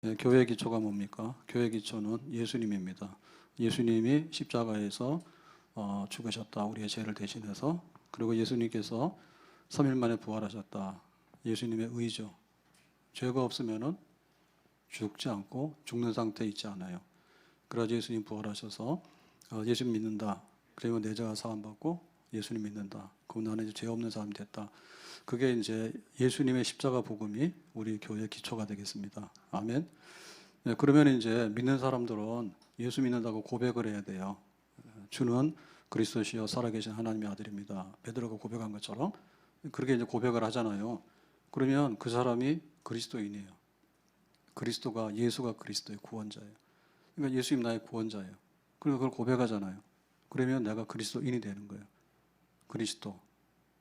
네, 교회 기초가 뭡니까? 교회 기초는 예수님입니다. 예수님이 십자가에서 죽으셨다. 우리의 죄를 대신해서. 그리고 예수님께서 3일 만에 부활하셨다. 예수님의 의죠. 죄가 없으면은 죽지 않고 죽는 상태에 있지 않아요. 그래서 예수님 부활하셔서 예수님 믿는다. 그러면 내 죄가 사함받고 예수님 믿는다. 그럼 나는 이제 죄 없는 사람이 됐다. 그게 이제 예수님의 십자가 복음이 우리 교회의 기초가 되겠습니다. 아멘. 네, 그러면 이제 믿는 사람들은 예수 믿는다고 고백을 해야 돼요. 주는 그리스도시요 살아계신 하나님의 아들입니다. 베드로가 고백한 것처럼 그렇게 이제 고백을 하잖아요. 그러면 그 사람이 그리스도인이에요. 그리스도가 예수가 그리스도의 구원자예요. 그러니까 예수님 나의 구원자예요. 그리고 그걸 고백하잖아요. 그러면 내가 그리스도인이 되는 거예요. 그리스도,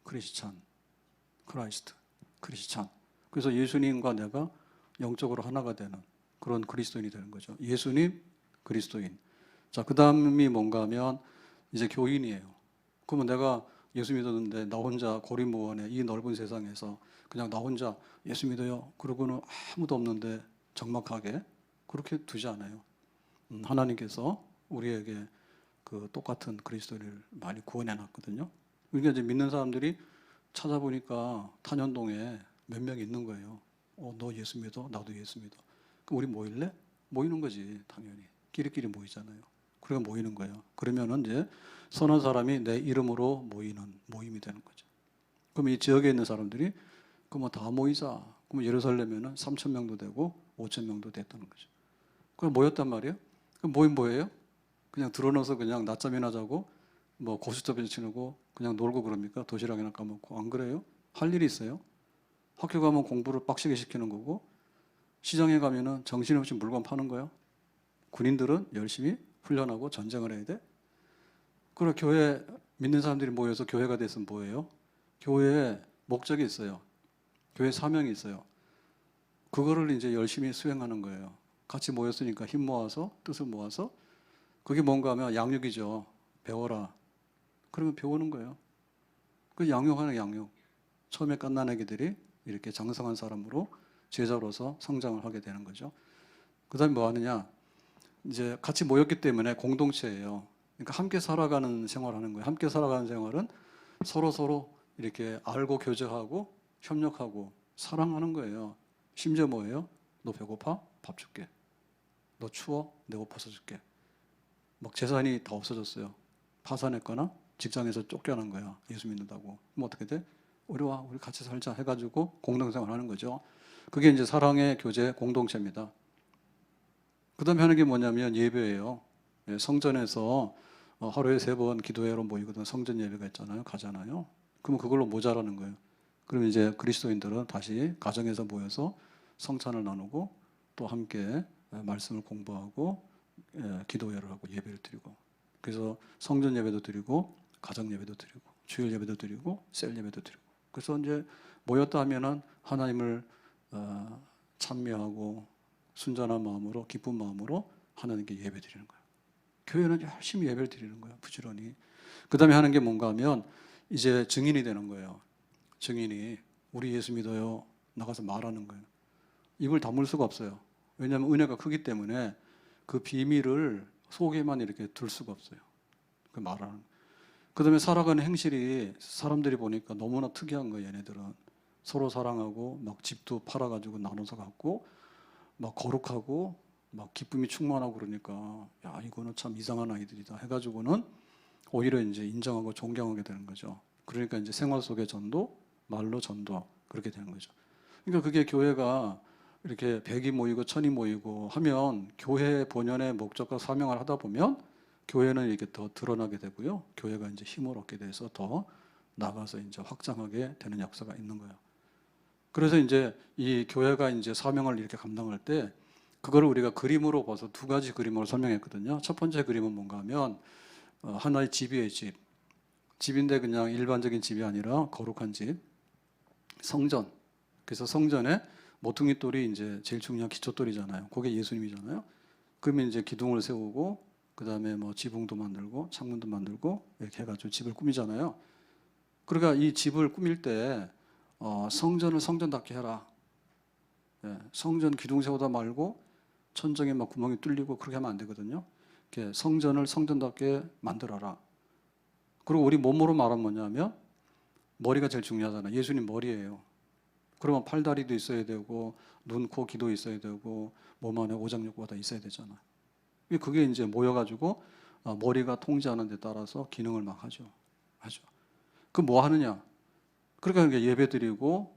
크리스찬, 크라이스트, 크리스찬. 그래서 예수님과 내가 영적으로 하나가 되는 그런 그리스도인이 되는 거죠. 예수님, 그리스도인. 자, 그 다음이 뭔가 하면 이제 교인이에요. 그러면 내가 예수 믿었는데 나 혼자 고립무원에 이 넓은 세상에서 그냥 나 혼자 예수 믿어요. 그러고는 아무도 없는데 적막하게 그렇게 두지 않아요. 하나님께서 우리에게 그 똑같은 그리스도를 많이 구원해 놨거든요. 그러니까 이제 믿는 사람들이 찾아보니까 탄현동에 몇 명 있는 거예요. 너 예수 믿어? 나도 예수 믿어. 그럼 우리 모일래? 모이는 거지, 당연히. 끼리끼리 모이잖아요. 그러니까 모이는 거예요. 그러면은 이제 선한 사람이 내 이름으로 모이는 모임이 되는 거죠. 그럼 이 지역에 있는 사람들이 그럼 다 모이자. 그럼 예루살렘에는 3,000명도 되고 5,000명도 됐다는 거죠. 그럼 모였단 말이에요. 그럼 모임 뭐예요? 그냥 드러나서 그냥 낮잠이나 자고 뭐 고스톱이나 치고 그냥 놀고 그럽니까? 도시락이나 까먹고. 안 그래요? 할 일이 있어요. 학교 가면 공부를 빡시게 시키는 거고 시장에 가면은 정신없이 물건 파는 거예요. 군인들은 열심히 훈련하고 전쟁을 해야 돼. 그리고 교회 믿는 사람들이 모여서 교회가 됐으면 뭐예요? 교회에 목적이 있어요. 교회 사명이 있어요. 그거를 이제 열심히 수행하는 거예요. 같이 모였으니까 힘 모아서 뜻을 모아서 그게 뭔가 하면 양육이죠. 배워라. 그러면 배우는 거예요. 그 양육하는 양육. 처음에 갓난 아기들이 이렇게 장성한 사람으로 제자로서 성장을 하게 되는 거죠. 그 다음에 뭐 하느냐. 이제 같이 모였기 때문에 공동체예요. 그러니까 함께 살아가는 생활을 하는 거예요. 함께 살아가는 생활은 서로 이렇게 알고 교제하고 협력하고 사랑하는 거예요. 심지어 뭐예요? 너 배고파? 밥 줄게. 너 추워? 내가 옷 벗어줄게. 막 재산이 다 없어졌어요. 파산했거나 직장에서 쫓겨난 거야. 예수 믿는다고. 그럼 어떻게 돼? 우리 와, 우리 같이 살자 해가지고 공동생활 하는 거죠. 그게 이제 사랑의 교제 공동체입니다. 그 다음에 하는 게 뭐냐면 예배예요. 성전에서 하루에 3번 기도회로 모이거든. 성전 예배가 있잖아요. 가잖아요. 그러면 그걸로 모자라는 거예요. 그럼 이제 그리스도인들은 다시 가정에서 모여서 성찬을 나누고 또 함께 말씀을 공부하고 기도회를 하고 예배를 드리고 그래서 성전 예배도 드리고 가정 예배도 드리고 주일 예배도 드리고 셀 예배도 드리고 그래서 이제 모였다 하면은 하나님을 찬미하고 순전한 마음으로 기쁜 마음으로 하나님께 예배 드리는 거예요. 교회는 열심히 예배를 드리는 거예요. 부지런히. 그 다음에 하는 게 뭔가 하면 이제 증인이 되는 거예요. 증인이 우리 예수 믿어요. 나가서 말하는 거예요. 입을 다물 수가 없어요. 왜냐하면 은혜가 크기 때문에 그 비밀을 속에만 이렇게 둘 수가 없어요. 그 말하는. 그 다음에 살아가는 행실이 사람들이 보니까 너무나 특이한 거예요. 얘네들은. 서로 사랑하고 막 집도 팔아가지고 나눠서 갖고 막 거룩하고 막 기쁨이 충만하고 그러니까 야 이거는 참 이상한 아이들이다 해가지고는 오히려 이제 인정하고 존경하게 되는 거죠. 그러니까 이제 생활 속의 전도, 말로 전도 그렇게 되는 거죠. 그러니까 그게 교회가 이렇게 100이 모이고 1000이 모이고 하면 교회 본연의 목적과 사명을 하다 보면 교회는 이렇게 더 드러나게 되고요. 교회가 이제 힘을 얻게 돼서 더 나가서 이제 확장하게 되는 역사가 있는 거예요. 그래서 이제 이 교회가 이제 사명을 이렇게 감당할 때 그거를 우리가 그림으로 봐서 2가지 그림으로 설명했거든요. 첫 번째 그림은 뭔가 하면 하나의 집이에요, 집. 집인데 그냥 일반적인 집이 아니라 거룩한 집. 성전. 그래서 성전에 모퉁이 돌이 이제 제일 중요한 기초돌이잖아요. 그게 예수님이잖아요. 그러면 이제 기둥을 세우고 그다음에 뭐 지붕도 만들고 창문도 만들고 이렇게 해가지고 집을 꾸미잖아요. 그러니까 이 집을 꾸밀 때 성전을 성전답게 해라. 성전 기둥 세우다 말고 천정에 막 구멍이 뚫리고 그렇게 하면 안 되거든요. 이렇게 성전을 성전답게 만들어라. 그리고 우리 몸으로 말하면 뭐냐면 머리가 제일 중요하잖아요. 예수님 머리예요. 그러면 팔다리도 있어야 되고 눈, 코, 귀도 있어야 되고 몸 안에 오장육부가 다 있어야 되잖아요. 그게 이제 모여가지고 머리가 통제하는 데 따라서 기능을 막 하죠. 그 뭐 하느냐? 그러니까 예배 드리고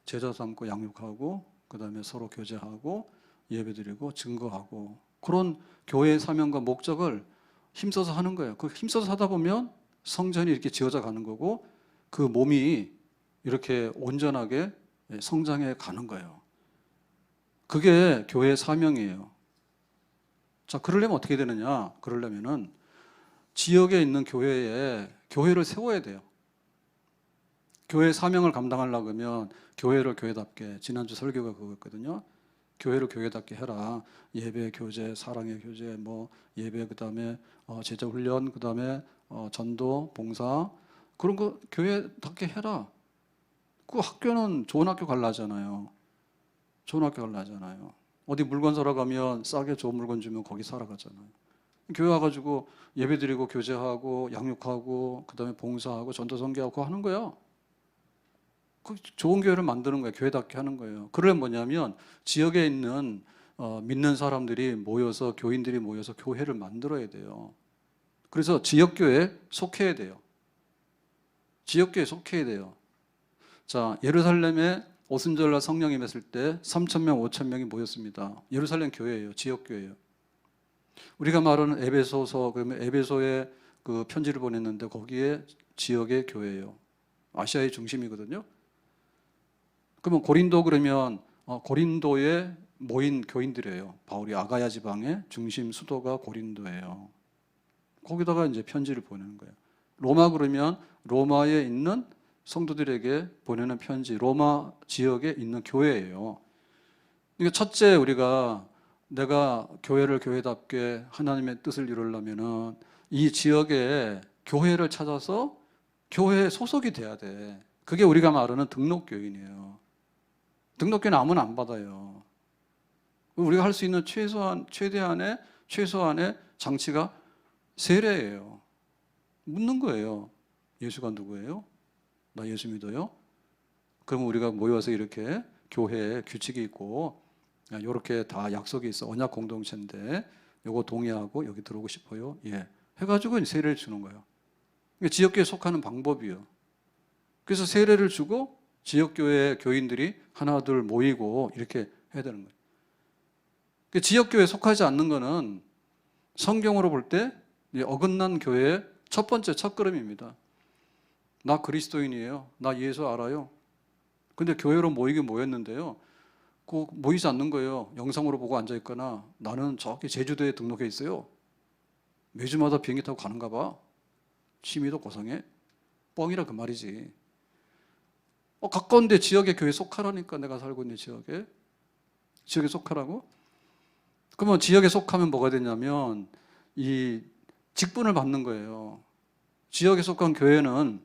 제자 삼고 양육하고 그다음에 서로 교제하고 예배 드리고 증거하고 그런 교회의 사명과 목적을 힘써서 하는 거예요. 그 힘써서 하다 보면 성전이 이렇게 지어져 가는 거고 그 몸이 이렇게 온전하게 성장해 가는 거예요. 그게 교회의 사명이에요. 자, 그러려면 어떻게 되느냐? 그러려면은 지역에 있는 교회에 교회를 세워야 돼요. 교회 사명을 감당하려고 하면 교회를 교회답게, 지난주 설교가 그거였거든요. 교회를 교회답게 해라. 예배, 교제, 사랑의 교제, 뭐 예배 그다음에 제자 훈련, 그다음에 전도, 봉사 그런 거 교회답게 해라. 그 학교는 좋은 학교 갈라잖아요. 좋은 학교 갈라잖아요. 어디 물건 사러 가면 싸게 좋은 물건 주면 거기 사러 가잖아요. 교회 와가지고 예배 드리고 교제하고 양육하고 그다음에 봉사하고 전도 선교하고 하는 거예요. 그 좋은 교회를 만드는 거예요. 교회답게 하는 거예요. 그러려면 뭐냐면 지역에 있는 믿는 사람들이 모여서 교인들이 모여서 교회를 만들어야 돼요. 그래서 지역교회에 속해야 돼요. 지역교회에 속해야 돼요. 자, 예루살렘에 오순절날 성령이 임했을 때 3,000명, 5,000명이 모였습니다. 예루살렘 교회예요. 지역교회예요. 우리가 말하는 에베소서, 그러면 에베소에 그 편지를 보냈는데 거기에 지역의 교회예요. 아시아의 중심이거든요. 그러면 고린도 그러면 고린도에 모인 교인들이에요. 바울이 아가야 지방의 중심 수도가 고린도예요. 거기다가 이제 편지를 보내는 거예요. 로마 그러면 로마에 있는 성도들에게 보내는 편지, 로마 지역에 있는 교회예요. 그러니까 첫째 우리가 내가 교회를 교회답게 하나님의 뜻을 이루려면은 이 지역에 교회를 찾아서 교회에 소속이 돼야 돼. 그게 우리가 말하는 등록교인이에요. 등록교는 아무나 안 받아요. 우리가 할 수 있는 최대한의 장치가 세례예요. 묻는 거예요. 예수가 누구예요? 나 예수 믿어요? 그러면 우리가 모여서 이렇게 교회에 규칙이 있고 이렇게 다 약속이 있어. 언약 공동체인데 요거 동의하고 여기 들어오고 싶어요. 예. 해가지고 세례를 주는 거예요. 지역교회에 속하는 방법이에요. 그래서 세례를 주고 지역교회 교인들이 하나 둘 모이고 이렇게 해야 되는 거예요. 지역교회에 속하지 않는 거는 성경으로 볼 때 어긋난 교회의 첫 번째 첫걸음입니다. 나 그리스도인이에요. 나 예수 알아요. 근데 교회로 모이긴 모였는데요. 꼭 모이지 않는 거예요. 영상으로 보고 앉아있거나 나는 저기 제주도에 등록해 있어요. 매주마다 비행기 타고 가는가 봐. 취미도 고상해. 뻥이라 그 말이지. 가까운데 지역에 교회 속하라니까 내가 살고 있는 지역에 속하라고? 그러면 지역에 속하면 뭐가 되냐면 이 직분을 받는 거예요. 지역에 속한 교회는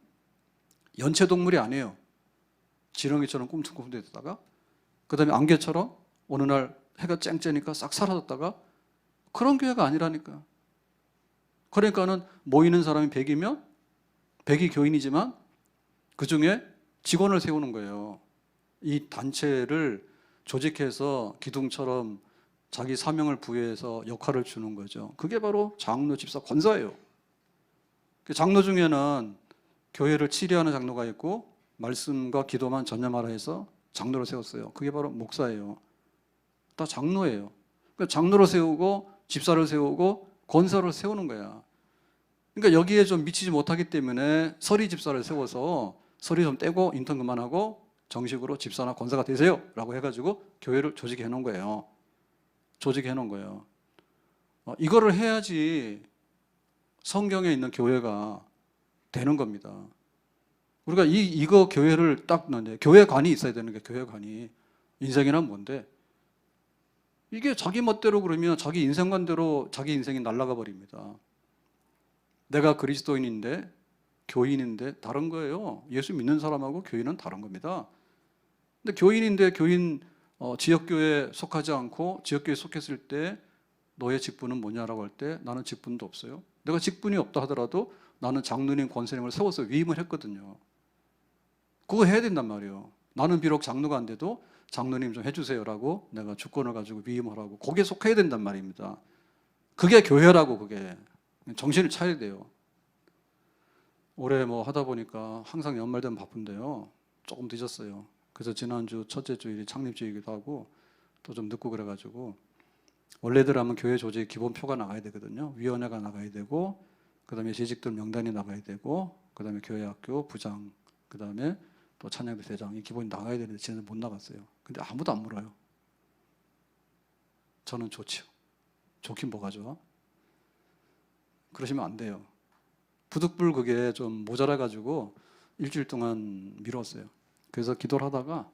연체동물이 아니에요. 지렁이처럼 꿈틀꿈틀대다가 그 다음에 안개처럼 어느 날 해가 쨍쨍니까 싹 사라졌다가 그런 교회가 아니라니까. 그러니까는 모이는 사람이 100이면 100이 교인이지만 그 중에 직원을 세우는 거예요. 이 단체를 조직해서 기둥처럼 자기 사명을 부여해서 역할을 주는 거죠. 그게 바로 장로, 집사, 권사예요. 장로 중에는 교회를 치리하는 장로가 있고 말씀과 기도만 전념하라 해서 장로를 세웠어요. 그게 바로 목사예요. 다 장로예요. 그러니까 장로를 세우고 집사를 세우고 권사를 세우는 거야. 그러니까 여기에 좀 미치지 못하기 때문에 서리 집사를 세워서 서리 좀 떼고 인턴 그만하고 정식으로 집사나 권사가 되세요 라고 해가지고 교회를 조직해 놓은 거예요. 조직해 놓은 거예요. 이거를 해야지 성경에 있는 교회가 되는 겁니다. 우리가 이거 교회를 딱 넣는데 교회관이 있어야 되는 게 교회관이. 인생이란 뭔데? 이게 자기 멋대로 그러면 자기 인생관대로 자기 인생이 날아가 버립니다. 내가 그리스도인인데 교인인데 다른 거예요. 예수 믿는 사람하고 교인은 다른 겁니다. 근데 교인인데 교인 지역교회에 속하지 않고 지역교회에 속했을 때 너의 직분은 뭐냐라고 할 때 나는 직분도 없어요. 내가 직분이 없다 하더라도 나는 장로님 권사님을 세워서 위임을 했거든요. 그거 해야 된단 말이에요. 나는 비록 장로가 안 돼도 장로님 좀 해주세요라고 내가 주권을 가지고 위임하라고 거기에 속해야 된단 말입니다. 그게 교회라고. 그게 정신을 차려야 돼요. 올해 뭐 하다 보니까 항상 연말 되면 바쁜데요. 조금 늦었어요. 그래서 지난주 첫째 주일이 창립주이기도 하고 또 좀 늦고 그래가지고 원래대로 하면 교회 조직 기본표가 나가야 되거든요. 위원회가 나가야 되고 그다음에 재직들 명단이 나가야 되고 그다음에 교회학교 부장 그다음에 또 찬양대 대장이 기본이 나가야 되는데 쟤는 못 나갔어요. 근데 아무도 안 물어요. 저는 좋죠. 좋긴 뭐가 좋아? 그러시면 안 돼요. 부득불 그게 좀 모자라가지고 일주일 동안 미뤘어요. 그래서 기도를 하다가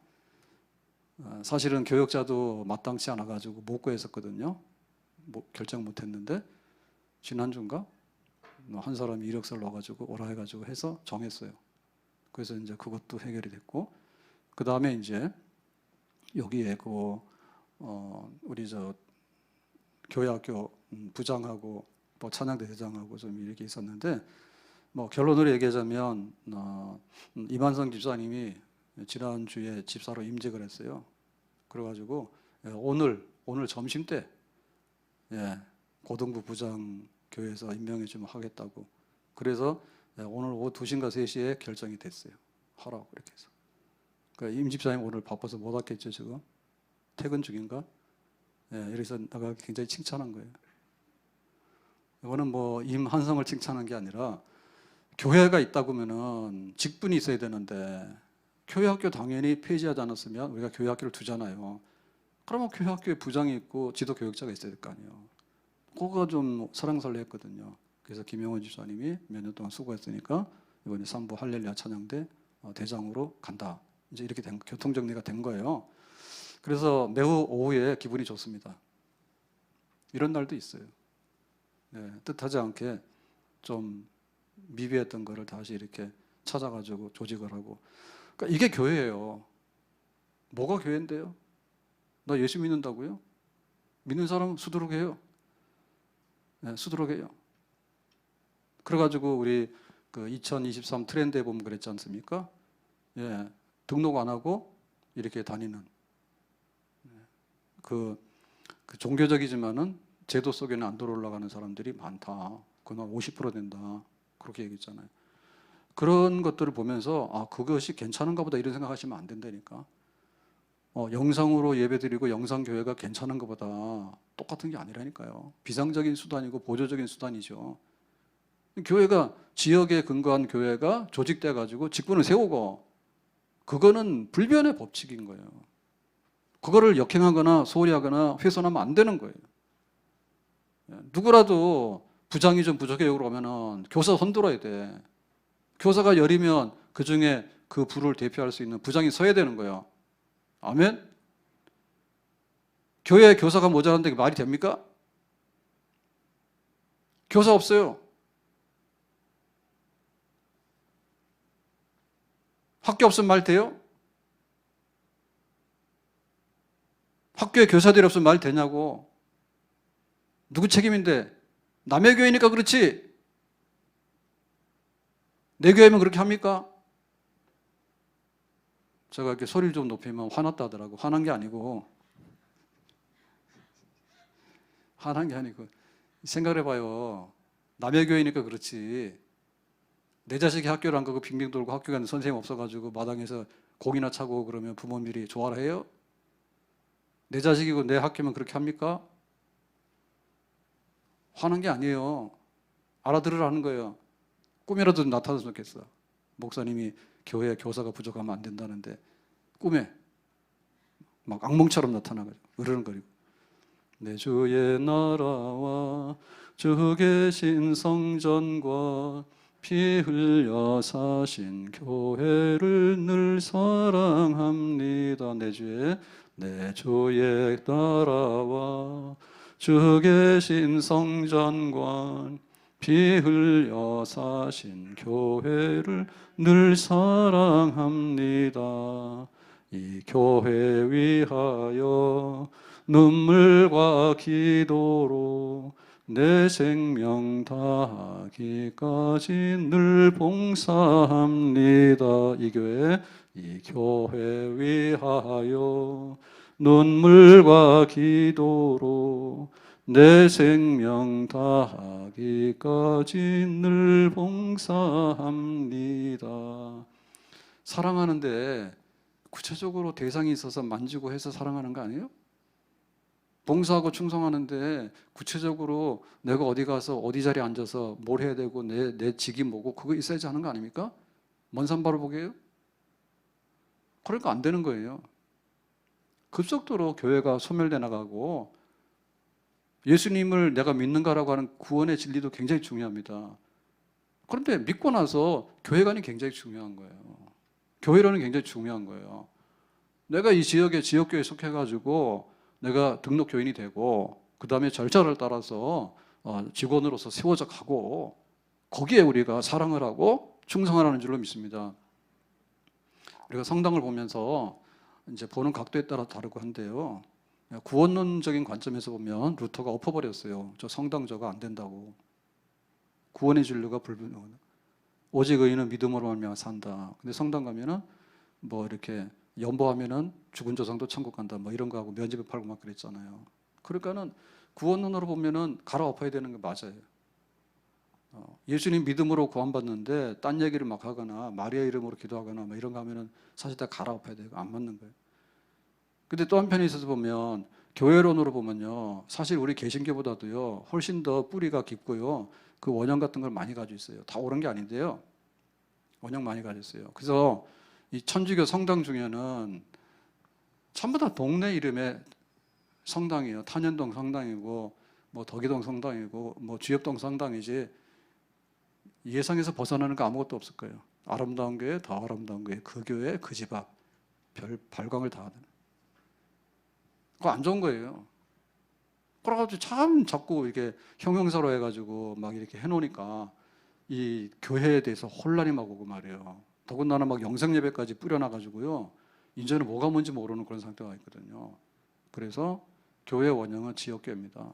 사실은 교역자도 마땅치 않아가지고 못 구했었거든요. 결정 못했는데 지난주인가 한 사람이 이력서를 넣어가지고 오라 해가지고 해서 정했어요. 그래서 이제 그것도 해결이 됐고 그 다음에 이제 여기에 우리 교회학교 부장하고 또 찬양대 대장하고 좀 이렇게 있었는데 뭐 결론을 얘기하자면 이만성 집사님이 지난주에 집사로 임직을 했어요. 그래가지고 오늘 점심 때 고등부 부장 교회에서 임명해 주면 하겠다고. 그래서 오늘 오후 2시인가 3시에 결정이 됐어요. 하라고 이렇게 해서. 그러니까 임 집사님 오늘 바빠서 못 왔겠죠 지금. 퇴근 중인가? 이래서 내가 굉장히 칭찬한 거예요. 이거는 뭐 임한성을 칭찬한 게 아니라 교회가 있다고 하면은 직분이 있어야 되는데 교회학교 당연히 폐지하지 않았으면 우리가 교회학교를 두잖아요. 그러면 교회학교에 부장이 있고 지도교역자가 있어야 될 거 아니에요. 그거가 좀 설랑설레했거든요. 그래서 김영원 집사님이 몇 년 동안 수고했으니까 이번에 3부 할렐루야 찬양대 대장으로 간다. 이제 이렇게 교통정리가 된 거예요. 그래서 매우 오후에 기분이 좋습니다. 이런 날도 있어요. 뜻하지 않게 좀 미비했던 거를 다시 이렇게 찾아가지고 조직을 하고. 그러니까 이게 교회예요. 뭐가 교회인데요? 나 예수 믿는다고요? 믿는 사람 수두룩 해요. 수두룩 해요. 그래가지고 우리 2023 트렌드에 보면 그랬지 않습니까? 등록 안 하고 이렇게 다니는 그 종교적이지만은 제도 속에는 안 들어올라가는 사람들이 많다. 그건 50% 된다. 그렇게 얘기했잖아요. 그런 것들을 보면서 그것이 괜찮은가 보다 이런 생각하시면 안 된다니까. 영상으로 예배드리고 영상교회가 괜찮은 것보다 똑같은 게 아니라니까요. 비상적인 수단이고 보조적인 수단이죠. 교회가 지역에 근거한 교회가 조직돼 가지고 직분을 세우고 그거는 불변의 법칙인 거예요. 그거를 역행하거나 소홀히 하거나 훼손하면 안 되는 거예요. 누구라도 부장이 좀 부족해요 그러면은 교사 손들어야 돼. 교사가 열이면 그 중에 그 부를 대표할 수 있는 부장이 서야 되는 거예요. 아멘? 교회에 교사가 모자란데 말이 됩니까? 교사 없어요. 학교 없으면 말 돼요? 학교에 교사들이 없으면 말 되냐고. 누구 책임인데? 남의 교회니까 그렇지. 내 교회면 그렇게 합니까? 제가 이렇게 소리를 좀 높이면 화났다 하더라고. 화난 게 아니고 생각을 해봐요. 남의 교회니까 그렇지. 내 자식이 학교를 안 가고 빙빙 돌고 학교 가는 선생님 없어가지고 마당에서 고기나 차고 그러면 부모님들이 좋아라 해요? 내 자식이고 내 학교면 그렇게 합니까? 화난 게 아니에요. 알아들으라는 거예요. 꿈이라도 나타났으면 좋겠어. 목사님이 교회에 교사가 부족하면 안 된다는데 꿈에 막 악몽처럼 나타나가지고 으르렁거리고 내 주의 나라와 주 계신 성전과 피 흘려 사신 교회를 늘 사랑합니다. 내 주의 나라와 주 계신 성전과 피 흘려 사신 교회를 늘 사랑합니다. 이 교회 위하여 눈물과 기도로 내 생명 다하기까지 늘 봉사합니다. 이 교회 위하여 눈물과 기도로 내 생명 다하기까지 늘 봉사합니다. 사랑하는데 구체적으로 대상이 있어서 만지고 해서 사랑하는 거 아니에요? 봉사하고 충성하는데 구체적으로 내가 어디 가서 어디 자리에 앉아서 뭘 해야 되고 내 직이 뭐고 그거 있어야지 하는 거 아닙니까? 먼 산 바로 보게요? 그러니까 안 되는 거예요. 급속도로 교회가 소멸돼 나가고 예수님을 내가 믿는가라고 하는 구원의 진리도 굉장히 중요합니다. 그런데 믿고 나서 교회관이 굉장히 중요한 거예요. 교회론은 굉장히 중요한 거예요. 내가 이 지역에 지역교회에 속해가지고 내가 등록 교인이 되고 그 다음에 절차를 따라서 직원으로서 세워져 가고 거기에 우리가 사랑을 하고 충성하라는 줄로 믿습니다. 우리가 성당을 보면서 이제 보는 각도에 따라 다르고 한데요. 구원론적인 관점에서 보면 루터가 엎어버렸어요. 저 성당 저거 안 된다고. 구원의 진리가 불분명하다. 오직 의인은 믿음으로 말미암아 산다. 근데 성당 가면은 뭐 이렇게 연보하면은 죽은 조상도 천국 간다. 뭐 이런 거 하고 면집에 팔고 막 그랬잖아요. 그러니까는 구원론으로 보면은 갈아엎어야 되는 게 맞아요. 예수님 믿음으로 구원받는데 딴 얘기를 막 하거나 마리아 이름으로 기도하거나 뭐 이런 거 하면은 사실 다 갈아엎어야 돼요. 안 맞는 거예요. 근데 또 한편에 있어서 보면 교회론으로 보면요. 사실 우리 개신교보다도요. 훨씬 더 뿌리가 깊고요. 그 원형 같은 걸 많이 가지고 있어요. 다 옳은 게 아닌데요. 원형 많이 가지고 있어요. 그래서 이 천주교 성당 중에는 전부 다 동네 이름의 성당이에요. 탄현동 성당이고 뭐 덕이동 성당이고 뭐 주엽동 성당이지 예상에서 벗어나는 거 아무것도 없을 거예요. 아름다운 교회, 더 아름다운 교회, 그 교회, 그 집 앞. 별 발광을 다 하는. 그거 안 좋은 거예요. 그래가지고 참 자꾸 이렇게 형용사로 해가지고 막 이렇게 해놓으니까 이 교회에 대해서 혼란이 막 오고 말이에요. 더군다나 막 영상 예배까지 뿌려놔가지고요. 이제는 뭐가 뭔지 모르는 그런 상태가 있거든요. 그래서 교회 원형은 지역교회입니다.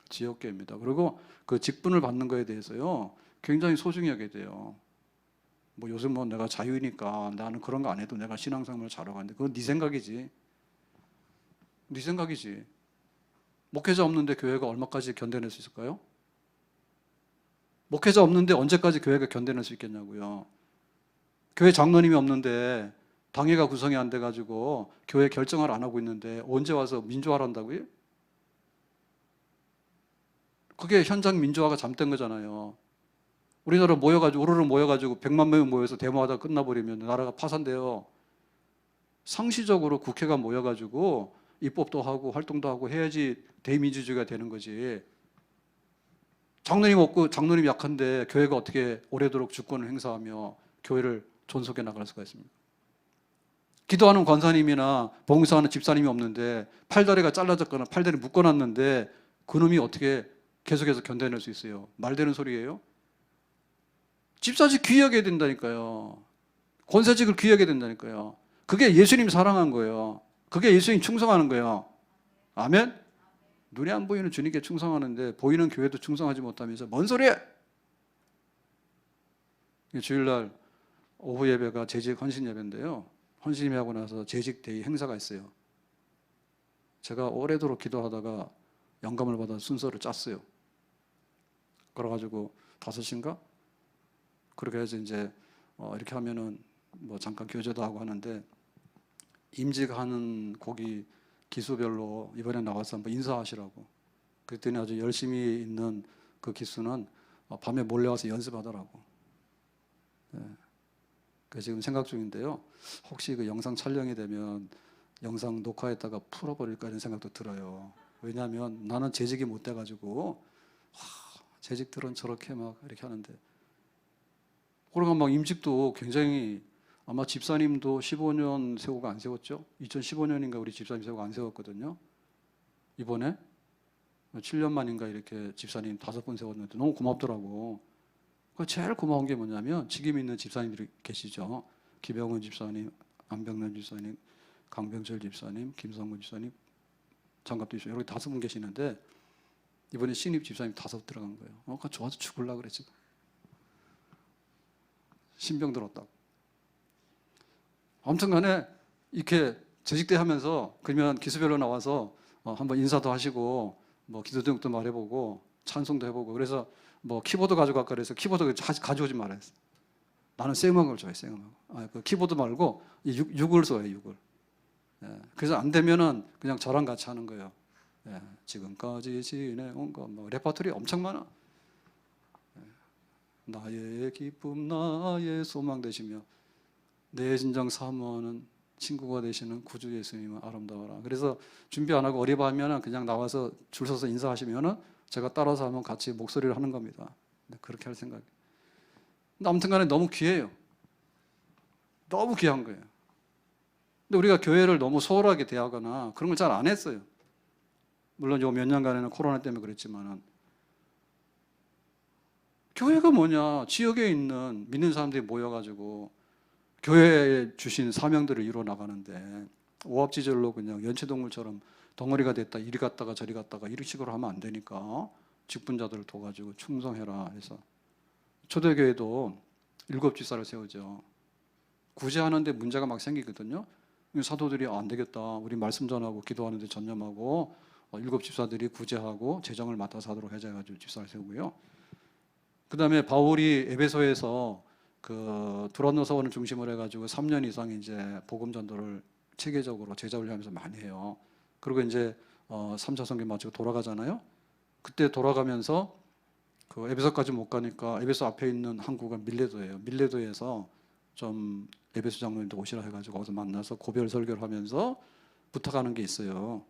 지역교회입니다. 그리고 그 직분을 받는 거에 대해서요. 굉장히 소중히 여겨야 돼요. 뭐 요즘 뭐 내가 자유니까 나는 그런 거 안 해도 내가 신앙생활을 잘하고 하는데 그건 네 생각이지. 네 생각이지. 목회자 없는데 교회가 얼마까지 견뎌낼 수 있을까요? 목회자 없는데 언제까지 교회가 견뎌낼 수 있겠냐고요. 교회 장로님이 없는데 당회가 구성이 안 돼가지고 교회 결정을 안 하고 있는데 언제 와서 민주화를 한다고요? 그게 현장 민주화가 잘못된 거잖아요. 우리나라 모여가지고 우르르 모여가지고 100만 명이 모여서 데모하다 끝나버리면 나라가 파산돼요. 상시적으로 국회가 모여가지고 입법도 하고 활동도 하고 해야지 대민주주의가 되는 거지. 장로님 없고 장로님 약한데 교회가 어떻게 오래도록 주권을 행사하며 교회를 존속해 나갈 수가 있습니까? 기도하는 권사님이나 봉사하는 집사님이 없는데 팔다리가 잘라졌거나 팔다리 묶어놨는데 그놈이 어떻게 계속해서 견뎌낼 수 있어요? 말되는 소리예요? 집사직 귀하게 된다니까요. 권사직을 귀하게 된다니까요. 그게 예수님 사랑한 거예요. 그게 예수님 충성하는 거예요. 아멘? 눈에 안 보이는 주님께 충성하는데 보이는 교회도 충성하지 못하면서 뭔 소리야? 주일날 오후 예배가 재직 헌신 예배인데요. 헌신 예배하고 나서 재직 대의 행사가 있어요. 제가 오래도록 기도하다가 영감을 받아 순서를 짰어요. 그래가지고 5시인가? 그렇게 해서 이제 이렇게 하면은 뭐 잠깐 교제도 하고 하는데 임직하는 거기 기수별로 이번에 나와서 한번 인사하시라고. 그랬더니 아주 열심히 있는 그 기수는 밤에 몰래 와서 연습하더라고. 네. 그래서 지금 생각 중인데요. 혹시 그 영상 촬영이 되면 영상 녹화했다가 풀어버릴까 이런 생각도 들어요. 왜냐하면 나는 재직이 못 돼가지고 재직들은 저렇게 막 이렇게 하는데 그러니까 막 임직도 굉장히 아마 집사님도 15년 세우고 안 세웠죠? 2015년인가 우리 집사님 세우고 안 세웠거든요. 이번에 7년 만인가 이렇게 집사님 5번 세웠는데 너무 고맙더라고. 제일 고마운 게 뭐냐면 책임 있는 집사님들이 계시죠. 김영훈 집사님, 안병남 집사님, 강병철 집사님, 김성근 집사님, 장갑도 집사님 이렇게 5분 계시는데 이번에 신입 집사님 5 들어간 거예요. 그러니까 좋아서 죽으려고 그래 지금. 신병 들었다고. 아무튼간에 이렇게 재직대 하면서 그러면 기수별로 나와서 한번 인사도 하시고 뭐 기도 제목도 말해보고 찬송도 해보고 그래서 뭐 키보드 가져갈까 그래서 키보드 가져오지 말아 했어. 나는 생음악을 좋아해. 생음악. 그 키보드 말고 6을 써요. 6을. 예, 그래서 안 되면은 그냥 저랑 같이 하는 거예요. 예, 지금까지 지내온 거 뭐 레퍼토리 엄청 많아. 예, 나의 기쁨 나의 소망 되시며 내 진정 사모하는 친구가 되시는 구주 예수님은 아름다워라. 그래서 준비 안 하고 어리바하면 그냥 나와서 줄 서서 인사하시면은 제가 따라서 하면 같이 목소리를 하는 겁니다. 그렇게 할 생각이에요. 아무튼간에 너무 귀해요. 너무 귀한 거예요. 근데 우리가 교회를 너무 소홀하게 대하거나 그런 걸 잘 안 했어요. 물론 요 몇 년간에는 코로나 때문에 그랬지만은 교회가 뭐냐? 지역에 있는 믿는 사람들이 모여가지고 교회에 주신 사명들을 이루어 나가는데 오합지졸로 그냥 연체동물처럼 덩어리가 됐다 이리 갔다가 저리 갔다가 이런 식으로 하면 안 되니까 직분자들을 둬가지고 충성해라 해서 초대교회도 7집사를 세우죠. 구제하는데 문제가 막 생기거든요. 사도들이 안 되겠다. 우리 말씀 전하고 기도하는데 전념하고 7집사들이 구제하고 재정을 맡아서 하도록 해줘가지고 집사를 세우고요. 그 다음에 바울이 에베소에서 그 두란노 서원을 중심으로 해가지고 3년 이상 이제 복음 전도를 체계적으로 제자 훈련하면서 많이 해요. 그리고 이제 3차 선교 마치고 돌아가잖아요. 그때 돌아가면서 그 에베소까지 못 가니까 에베소 앞에 있는 항구가 밀레도예요. 밀레도에서 좀 에베소 장로님도 오시라 해가지고 거기서 만나서 고별 설교를 하면서 부탁하는 게 있어요.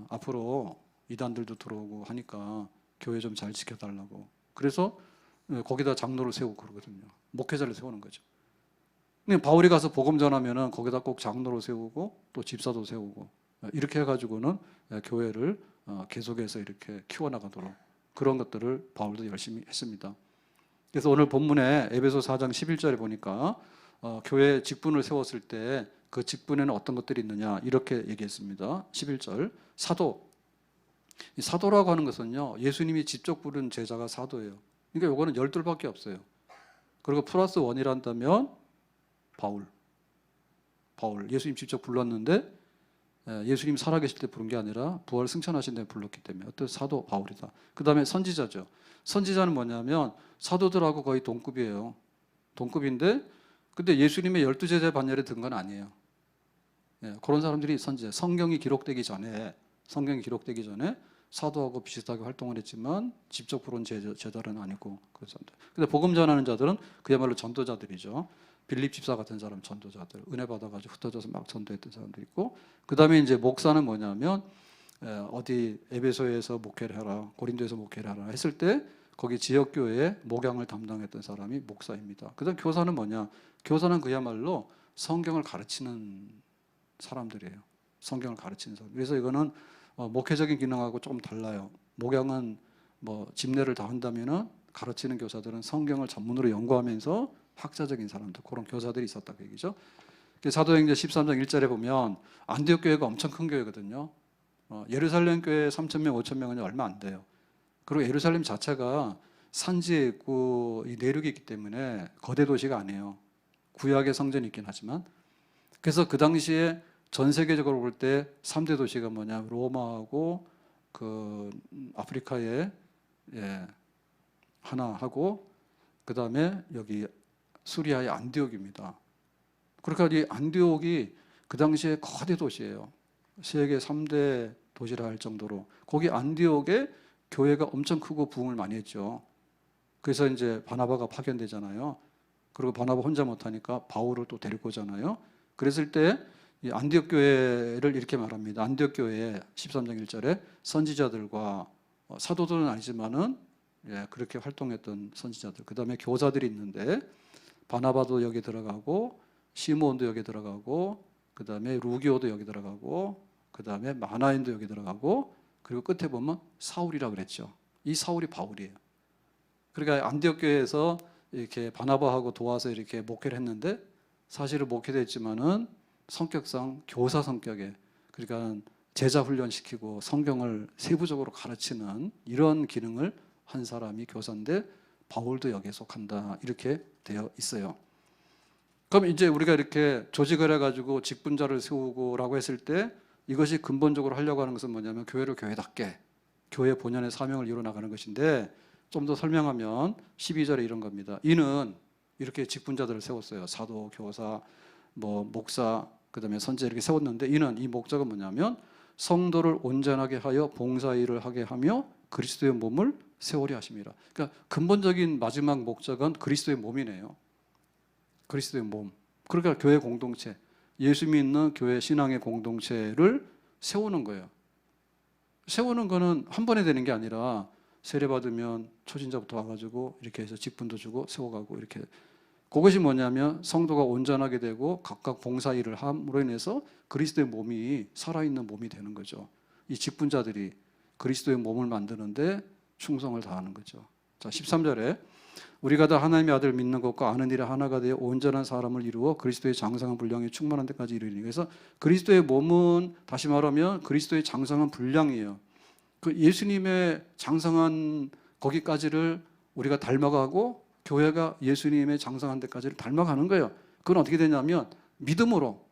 앞으로 이단들도 들어오고 하니까 교회 좀 잘 지켜달라고. 그래서 거기다 장로를 세우고 그러거든요. 목회자를 세우는 거죠. 근데 바울이 가서 복음 전하면은 거기다 꼭 장로를 세우고 또 집사도 세우고 이렇게 해가지고는 교회를 계속해서 이렇게 키워나가도록 그런 것들을 바울도 열심히 했습니다. 그래서 오늘 본문에 에베소 4장 11절에 보니까 교회 직분을 세웠을 때 그 직분에는 어떤 것들이 있느냐 이렇게 얘기했습니다. 11절 사도. 이 사도라고 하는 것은요 예수님이 직접 부른 제자가 사도예요. 그러니까 요거는 12밖에 없어요. 그리고 플러스 1이란다면 바울 예수님 직접 불렀는데 예수님 살아계실 때 부른 게 아니라 부활 승천하신 데 불렀기 때문에 어떤 사도 바울이다. 그 다음에 선지자죠. 선지자는 뭐냐면 사도들하고 거의 동급이에요. 동급인데 근데 예수님의 12제자 반열에 든 건 아니에요. 그런 사람들이 선지자. 성경이 기록되기 전에 사도하고 비슷하게 활동을 했지만 직접 부른 제자는 아니고 그 사람들. 근데 복음 전하는 자들은 그야말로 전도자들이죠. 빌립 집사 같은 사람 전도자들, 은혜 받아가지고 흩어져서 막 전도했던 사람도 있고, 그 다음에 이제 목사는 뭐냐면 어디 에베소에서 목회를 해라, 고린도에서 목회를 하라 했을 때 거기 지역 교회에 목양을 담당했던 사람이 목사입니다. 그다음 교사는 뭐냐? 교사는 그야말로 성경을 가르치는 사람들이에요. 성경을 가르치는 사람. 그래서 이거는 목회적인 기능하고 조금 달라요. 목양은 뭐 집례를 다 한다면은 가르치는 교사들은 성경을 전문으로 연구하면서 학자적인 사람들, 그런 교사들이 있었다 그 얘기죠. 사도행전 13장 1절에 보면 안디옥 교회가 엄청 큰 교회거든요. 예루살렘 교회 3,000명, 5,000명은 얼마 안 돼요. 그리고 예루살렘 자체가 산지에 있고 이 내륙에 있기 때문에 거대 도시가 아니에요. 구약의 성전이 있긴 하지만. 그래서 그 당시에 전 세계적으로 볼 때 3대 도시가 뭐냐, 로마하고 그 아프리카에 하나 하고 그 다음에 여기 수리아의 안디옥입니다. 그러니까 이 안디옥이 그 당시에 거대 도시예요. 세계 3대 도시라 할 정도로 거기 안디옥에 교회가 엄청 크고 부흥을 많이 했죠. 그래서 이제 바나바가 파견되잖아요. 그리고 바나바 혼자 못하니까 바울을 또 데리고 오잖아요. 그랬을 때 이 안디옥 교회를 이렇게 말합니다. 안디옥 교회에 13장 1절에 선지자들과 사도들은 아니지만은 그렇게 활동했던 선지자들, 그 다음에 교사들이 있는데 바나바도 여기 들어가고 시므온도 여기 들어가고 그 다음에 루기오도 여기 들어가고 그 다음에 마나인도 여기 들어가고 그리고 끝에 보면 사울이라 그랬죠. 이 사울이 바울이에요. 그러니까 안디옥 교회에서 이렇게 바나바하고 도와서 이렇게 목회를 했는데 사실은 목회됐지만은 성격상 교사 성격에, 그러니까 제자 훈련시키고 성경을 세부적으로 가르치는 이런 기능을 한 사람이 교사인데 바울도 여기에 속한다, 이렇게 되어 있어요. 그럼 이제 우리가 이렇게 조직을 해가지고 직분자를 세우고라고 했을 때 이것이 근본적으로 하려고 하는 것은 뭐냐면 교회를 교회답게 교회 본연의 사명을 이루어나가는 것인데, 좀 더 설명하면 12절에 이런 겁니다. 이는 이렇게 직분자들을 세웠어요. 사도, 교사, 목사, 그 다음에 선지 이렇게 세웠는데, 이는 이 목적은 뭐냐면 성도를 온전하게 하여 봉사일을 하게 하며 그리스도의 몸을 세우려 하십니다. 그러니까 근본적인 마지막 목적은 그리스도의 몸이네요. 그리스도의 몸. 그러니까 교회 공동체, 예수 믿는 교회 신앙의 공동체를 세우는 거예요. 세우는 거는 한 번에 되는 게 아니라 세례받으면 초신자부터 와가지고 이렇게 해서 직분도 주고 세워가고 이렇게. 그것이 뭐냐면 성도가 온전하게 되고 각각 봉사일을 함으로 인해서 그리스도의 몸이 살아있는 몸이 되는 거죠. 이 직분자들이 그리스도의 몸을 만드는데 충성을 다하는 거죠. 자, 13절에 우리가 다 하나님의 아들을 믿는 것과 아는 일에 하나가 되어 온전한 사람을 이루어 그리스도의 장성한 분량이 충만한 데까지 이르리니. 그래서 그리스도의 몸은, 다시 말하면 그리스도의 장성한 분량이에요. 그 예수님의 장성한 거기까지를 우리가 닮아가고 교회가 예수님의 장성한 데까지를 닮아가는 거예요. 그건 어떻게 되냐면 믿음으로.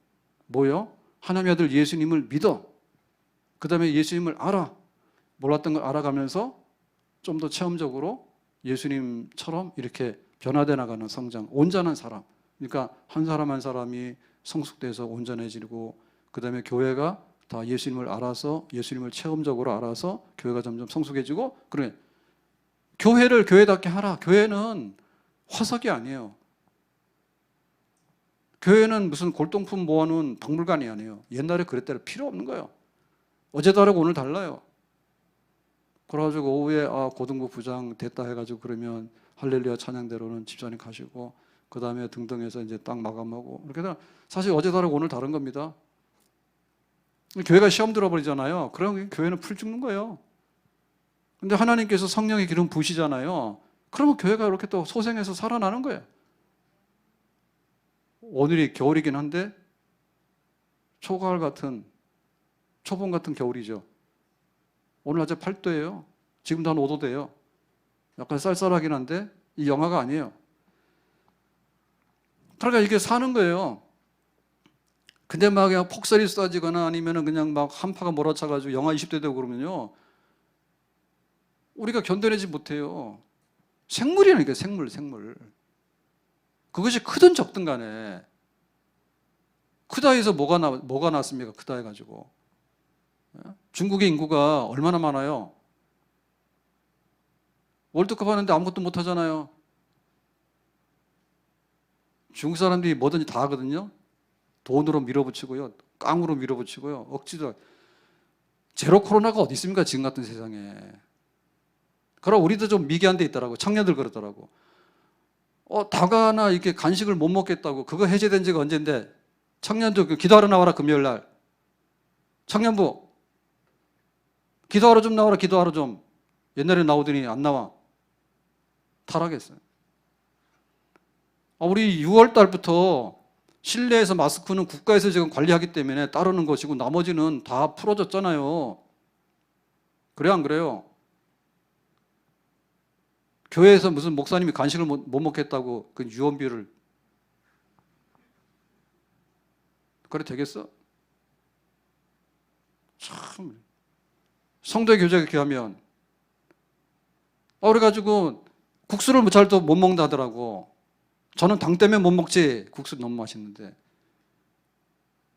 뭐요? 하나님의 아들 예수님을 믿어. 그 다음에 예수님을 알아. 몰랐던 걸 알아가면서 좀 더 체험적으로 예수님처럼 이렇게 변화되어 나가는 성장, 온전한 사람. 그러니까 한 사람 한 사람이 성숙돼서 온전해지고, 그 다음에 교회가 다 예수님을 알아서, 예수님을 체험적으로 알아서 교회가 점점 성숙해지고. 그래, 교회를 교회답게 하라. 교회는 화석이 아니에요. 교회는 무슨 골동품 모아놓은 박물관이 아니에요. 옛날에 그랬대로 필요 없는 거예요. 어제 다르고 오늘 달라요. 그래가지고 오후에 고등부 부장 됐다 해가지고 그러면 할렐루야 찬양대로는 집사님 가시고, 그 다음에 등등해서 이제 딱 마감하고, 이렇게 사실 어제 다르고 오늘 다른 겁니다. 교회가 시험 들어버리잖아요. 그럼 교회는 풀 죽는 거예요. 근데 하나님께서 성령의 기름 부으시잖아요. 그러면 교회가 이렇게 또 소생해서 살아나는 거예요. 오늘이 겨울이긴 한데 초가을 같은, 초봄 같은 겨울이죠. 오늘 낮에 8도예요. 지금도 한 5도 돼요. 약간 쌀쌀하긴 한데 이 영하가 아니에요. 그러니까 이게 사는 거예요. 근데 막 그냥 폭설이 쏟아지거나 아니면 그냥 막 한파가 몰아쳐가지고 영하 20도 되고 그러면요, 우리가 견뎌내지 못해요. 생물이라니까, 생물. 그것이 크든 적든 간에. 크다 해서 뭐가 났습니까? 크다 해가지고. 중국의 인구가 얼마나 많아요? 월드컵 하는데 아무것도 못 하잖아요. 중국 사람들이 뭐든지 다 하거든요. 돈으로 밀어붙이고요, 깡으로 밀어붙이고요, 억지로. 제로 코로나가 어디 있습니까? 지금 같은 세상에. 그럼 우리도 좀 미개한 데 있더라고. 청년들 그러더라고. 다가나 이렇게 간식을 못 먹겠다고. 그거 해제된 지가 언젠데. 청년들 기도하러 나와라, 금요일 날. 청년부 기도하러 좀 나와라, 기도하러 좀. 옛날에 나오더니 안 나와. 타락했어요. 우리 6월 달부터 실내에서 마스크는 국가에서 지금 관리하기 때문에 따르는 것이고 나머지는 다 풀어졌잖아요. 그래 안 그래요? 교회에서 무슨 목사님이 간식을 못 먹겠다고 그 유언비를. 그래 되겠어? 참, 성도의 교제가 이렇게 하면 그래가지고 국수를 잘도 못 먹는다 하더라고. 저는 당 때문에 못 먹지, 국수 너무 맛있는데.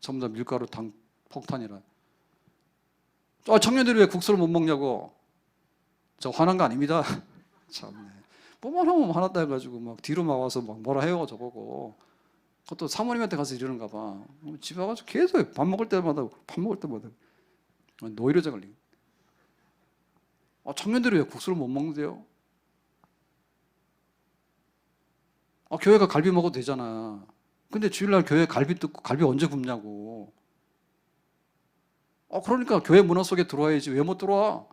전부 다 밀가루 당 폭탄이라. 청년들이 왜 국수를 못 먹냐고. 저 화난 거 아닙니다. 참네. 뭐만 하면 화났다 해가지고 막 뒤로 막 와서 막 뭐라 해요 저보고. 그것도 사모님한테 가서 이러는가 봐. 집에 와가지고 계속 밥 먹을 때마다 노이로제 걸리고. 청년들이 왜 국수를 못 먹는데요? 교회가 갈비 먹어도 되잖아. 근데 주일날 교회 갈비 뜯고 갈비 언제 굽냐고. 그러니까 교회 문화 속에 들어와야지. 왜 못 들어와?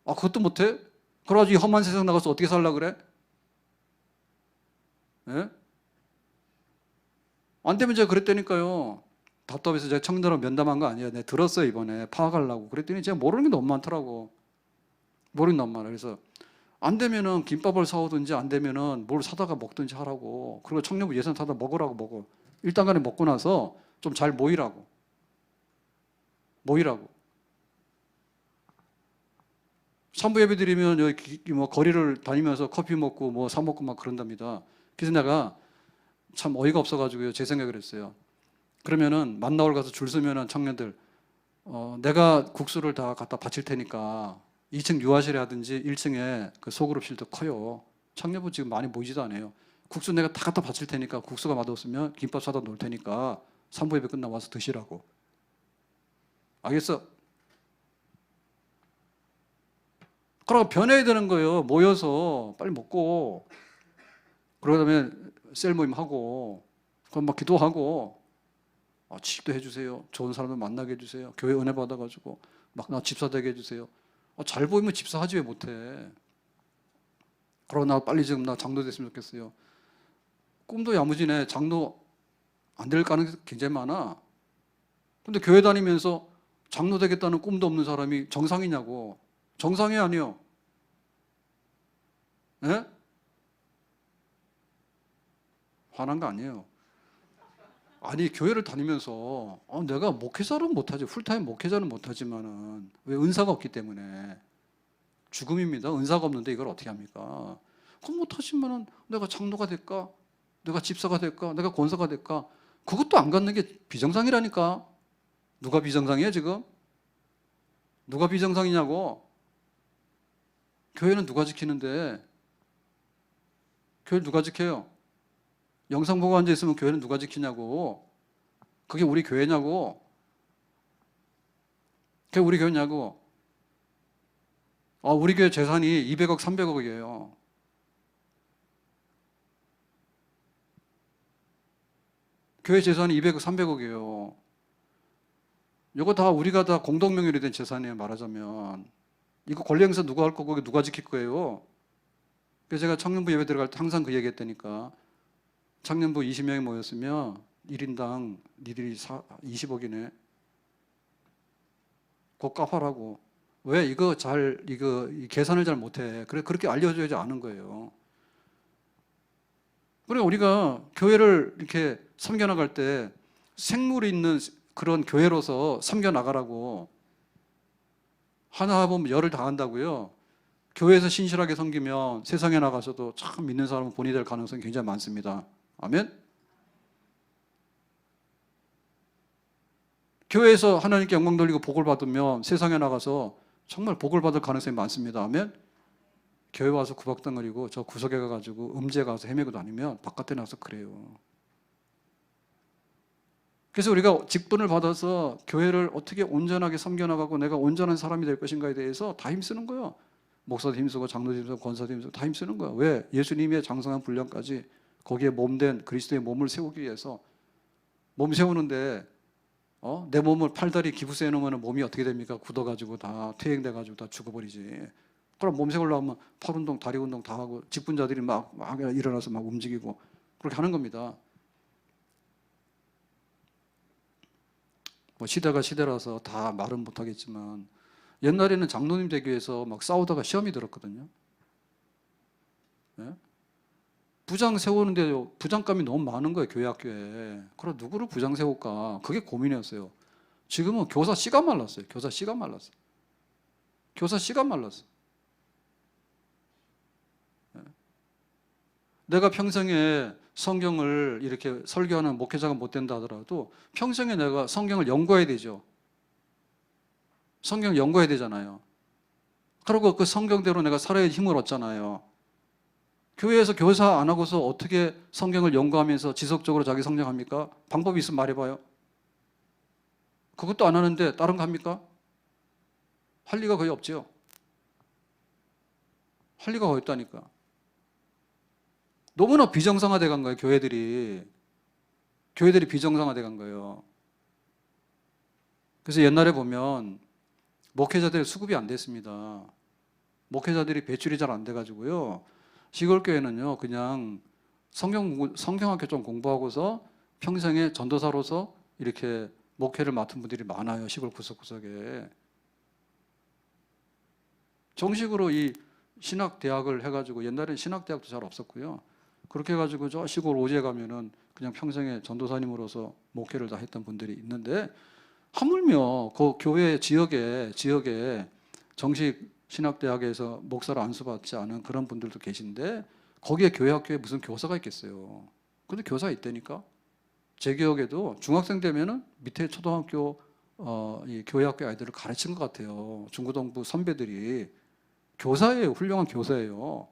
그것도 못해? 그래가지고 이 험한 세상 나가서 어떻게 살라 그래? 예? 안 되면 제가 그랬다니까요. 답답해서 제가 청년하고 면담한 거 아니에요. 내가 들었어요, 이번에. 파악하려고. 그랬더니 제가 모르는 게 너무 많더라고. 모르는 게 너무 많아. 그래서 안 되면은 김밥을 사오든지 안 되면은 뭘 사다가 먹든지 하라고. 그리고 청년부 예산 사다 먹으라고 먹어. 일단 간에 먹고 나서 좀 잘 모이라고. 모이라고. 산부 예배 드리면 여기 뭐 거리를 다니면서 커피 먹고 뭐 사 먹고 막 그런답니다. 그래서 내가 참 어이가 없어가지고요. 제 생각을 했어요. 그러면은 만나올 가서 줄 서면은 청년들 내가 국수를 다 갖다 바칠 테니까 2층 유아실에 하든지 1층에 그 소그룹실도 커요. 청년부 지금 많이 모이지도 않아요. 국수 내가 다 갖다 바칠 테니까 국수가 맛없으면 김밥 사다 놓을 테니까 산부 예배 끝나고 와서 드시라고. 알겠어? 그러고 변해야 되는 거예요. 모여서 빨리 먹고 그러다 셀 모임 하고 그럼 막 기도하고 취직도 해주세요. 좋은 사람들 만나게 해주세요. 교회 은혜 받아가지고 막 나 집사 되게 해주세요. 잘 보이면 집사하지 왜 못해? 그러고 나 빨리 지금 나 장로 됐으면 좋겠어요. 꿈도 야무지네. 장로 안 될 가능성이 굉장히 많아. 근데 교회 다니면서 장로 되겠다는 꿈도 없는 사람이 정상이냐고. 정상이 아니요. 예? 화난 거 아니에요. 아니 교회를 다니면서 내가 목회자는 못하지. 풀타임 목회자는 못하지만은 왜 은사가 없기 때문에 죽음입니다. 은사가 없는데 이걸 어떻게 합니까? 그럼 못하지만은 내가 장로가 될까? 내가 집사가 될까? 내가 권사가 될까? 그것도 안 갖는 게 비정상이라니까. 누가 비정상이에요 지금? 누가 비정상이냐고? 교회는 누가 지키는데? 교회를 누가 지켜요? 영상 보고 앉아 있으면 교회는 누가 지키냐고. 그게 우리 교회냐고. 그게 우리 교회냐고. 우리 교회 재산이 200억, 300억이에요. 교회 재산이 200억, 300억이에요. 이거 다 우리가 다 공동명의로 된 재산이에요, 말하자면. 이거 권리 행사 누가 할 거고 누가 지킬 거예요? 그래서 제가 청년부 예배 들어갈 때 항상 그 얘기 했다니까. 청년부 20명이 모였으면 1인당 니들이 20억이네. 그거 갚아라고. 왜 이거 이 계산을 잘 못해. 그렇게 알려줘야지 아는 거예요. 그리고 우리가 교회를 이렇게 섬겨나갈 때 생물이 있는 그런 교회로서 섬겨나가라고. 하나 보면 열을 당한다고요. 교회에서 신실하게 섬기면 세상에 나가서도 참 믿는 사람은 본이 될 가능성이 굉장히 많습니다. 아멘? 교회에서 하나님께 영광 돌리고 복을 받으면 세상에 나가서 정말 복을 받을 가능성이 많습니다. 아멘? 교회 와서 구박당거리고 저 구석에 가가지고 음지에 가서 헤매고 다니면 바깥에 나서 그래요. 그래서 우리가 직분을 받아서 교회를 어떻게 온전하게 섬겨나가고 내가 온전한 사람이 될 것인가에 대해서 다 힘쓰는 거예요. 목사도 힘쓰고 장로도 힘쓰고 권사도 힘쓰고 다 힘쓰는 거예요. 왜? 예수님의 장성한 분량까지 거기에 몸된 그리스도의 몸을 세우기 위해서. 몸 세우는데 내 몸을 팔다리 기부세 놓으면 몸이 어떻게 됩니까? 굳어가지고 다 퇴행돼가지고 다 죽어버리지. 그럼 몸 세우려고 하면 팔 운동, 다리 운동 다 하고 직분자들이 막 일어나서 막 움직이고 그렇게 하는 겁니다. 뭐 시대가 시대라서 다 말은 못하겠지만 옛날에는 장로님 되기 위해서 막 싸우다가 시험이 들었거든요. 네? 부장 세우는데 부장감이 너무 많은 거예요, 교회 학교에. 그럼 누구를 부장 세울까? 그게 고민이었어요. 지금은 교사 씨가 말랐어요. 교사 씨가 말랐어요. 교사 씨가 말랐어. 네? 내가 평생에 성경을 이렇게 설교하는 목회자가 못 된다 하더라도 평생에 내가 성경을 연구해야 되죠. 성경을 연구해야 되잖아요. 그리고 그 성경대로 내가 살아야 힘을 얻잖아요. 교회에서 교사 안 하고서 어떻게 성경을 연구하면서 지속적으로 자기 성장합니까? 방법이 있으면 말해봐요. 그것도 안 하는데 다른 거 합니까? 할 리가 거의 없죠. 할 리가 거의 없다니까. 너무나 비정상화돼 간 거예요, 교회들이. 교회들이 비정상화돼 간 거예요. 그래서 옛날에 보면 목회자들이 수급이 안 됐습니다. 목회자들이 배출이 잘 안 돼가지고요. 시골 교회는요, 그냥 성경학교 좀 공부하고서 평생에 전도사로서 이렇게 목회를 맡은 분들이 많아요. 시골 구석구석에. 정식으로 이 신학대학을 해가지고, 옛날엔 신학대학도 잘 없었고요. 그렇게 해가지고 저 시골 오지에 가면은 그냥 평생에 전도사님으로서 목회를 다 했던 분들이 있는데, 하물며 그 교회 지역에 정식 신학대학에서 목사를 안수받지 않은 그런 분들도 계신데, 거기에 교회 학교에 무슨 교사가 있겠어요. 근데 교사 있다니까. 제 기억에도 중학생 되면은 밑에 초등학교 이 교회 학교 아이들을 가르친 것 같아요. 중고등부 선배들이. 교사예요. 훌륭한 교사예요.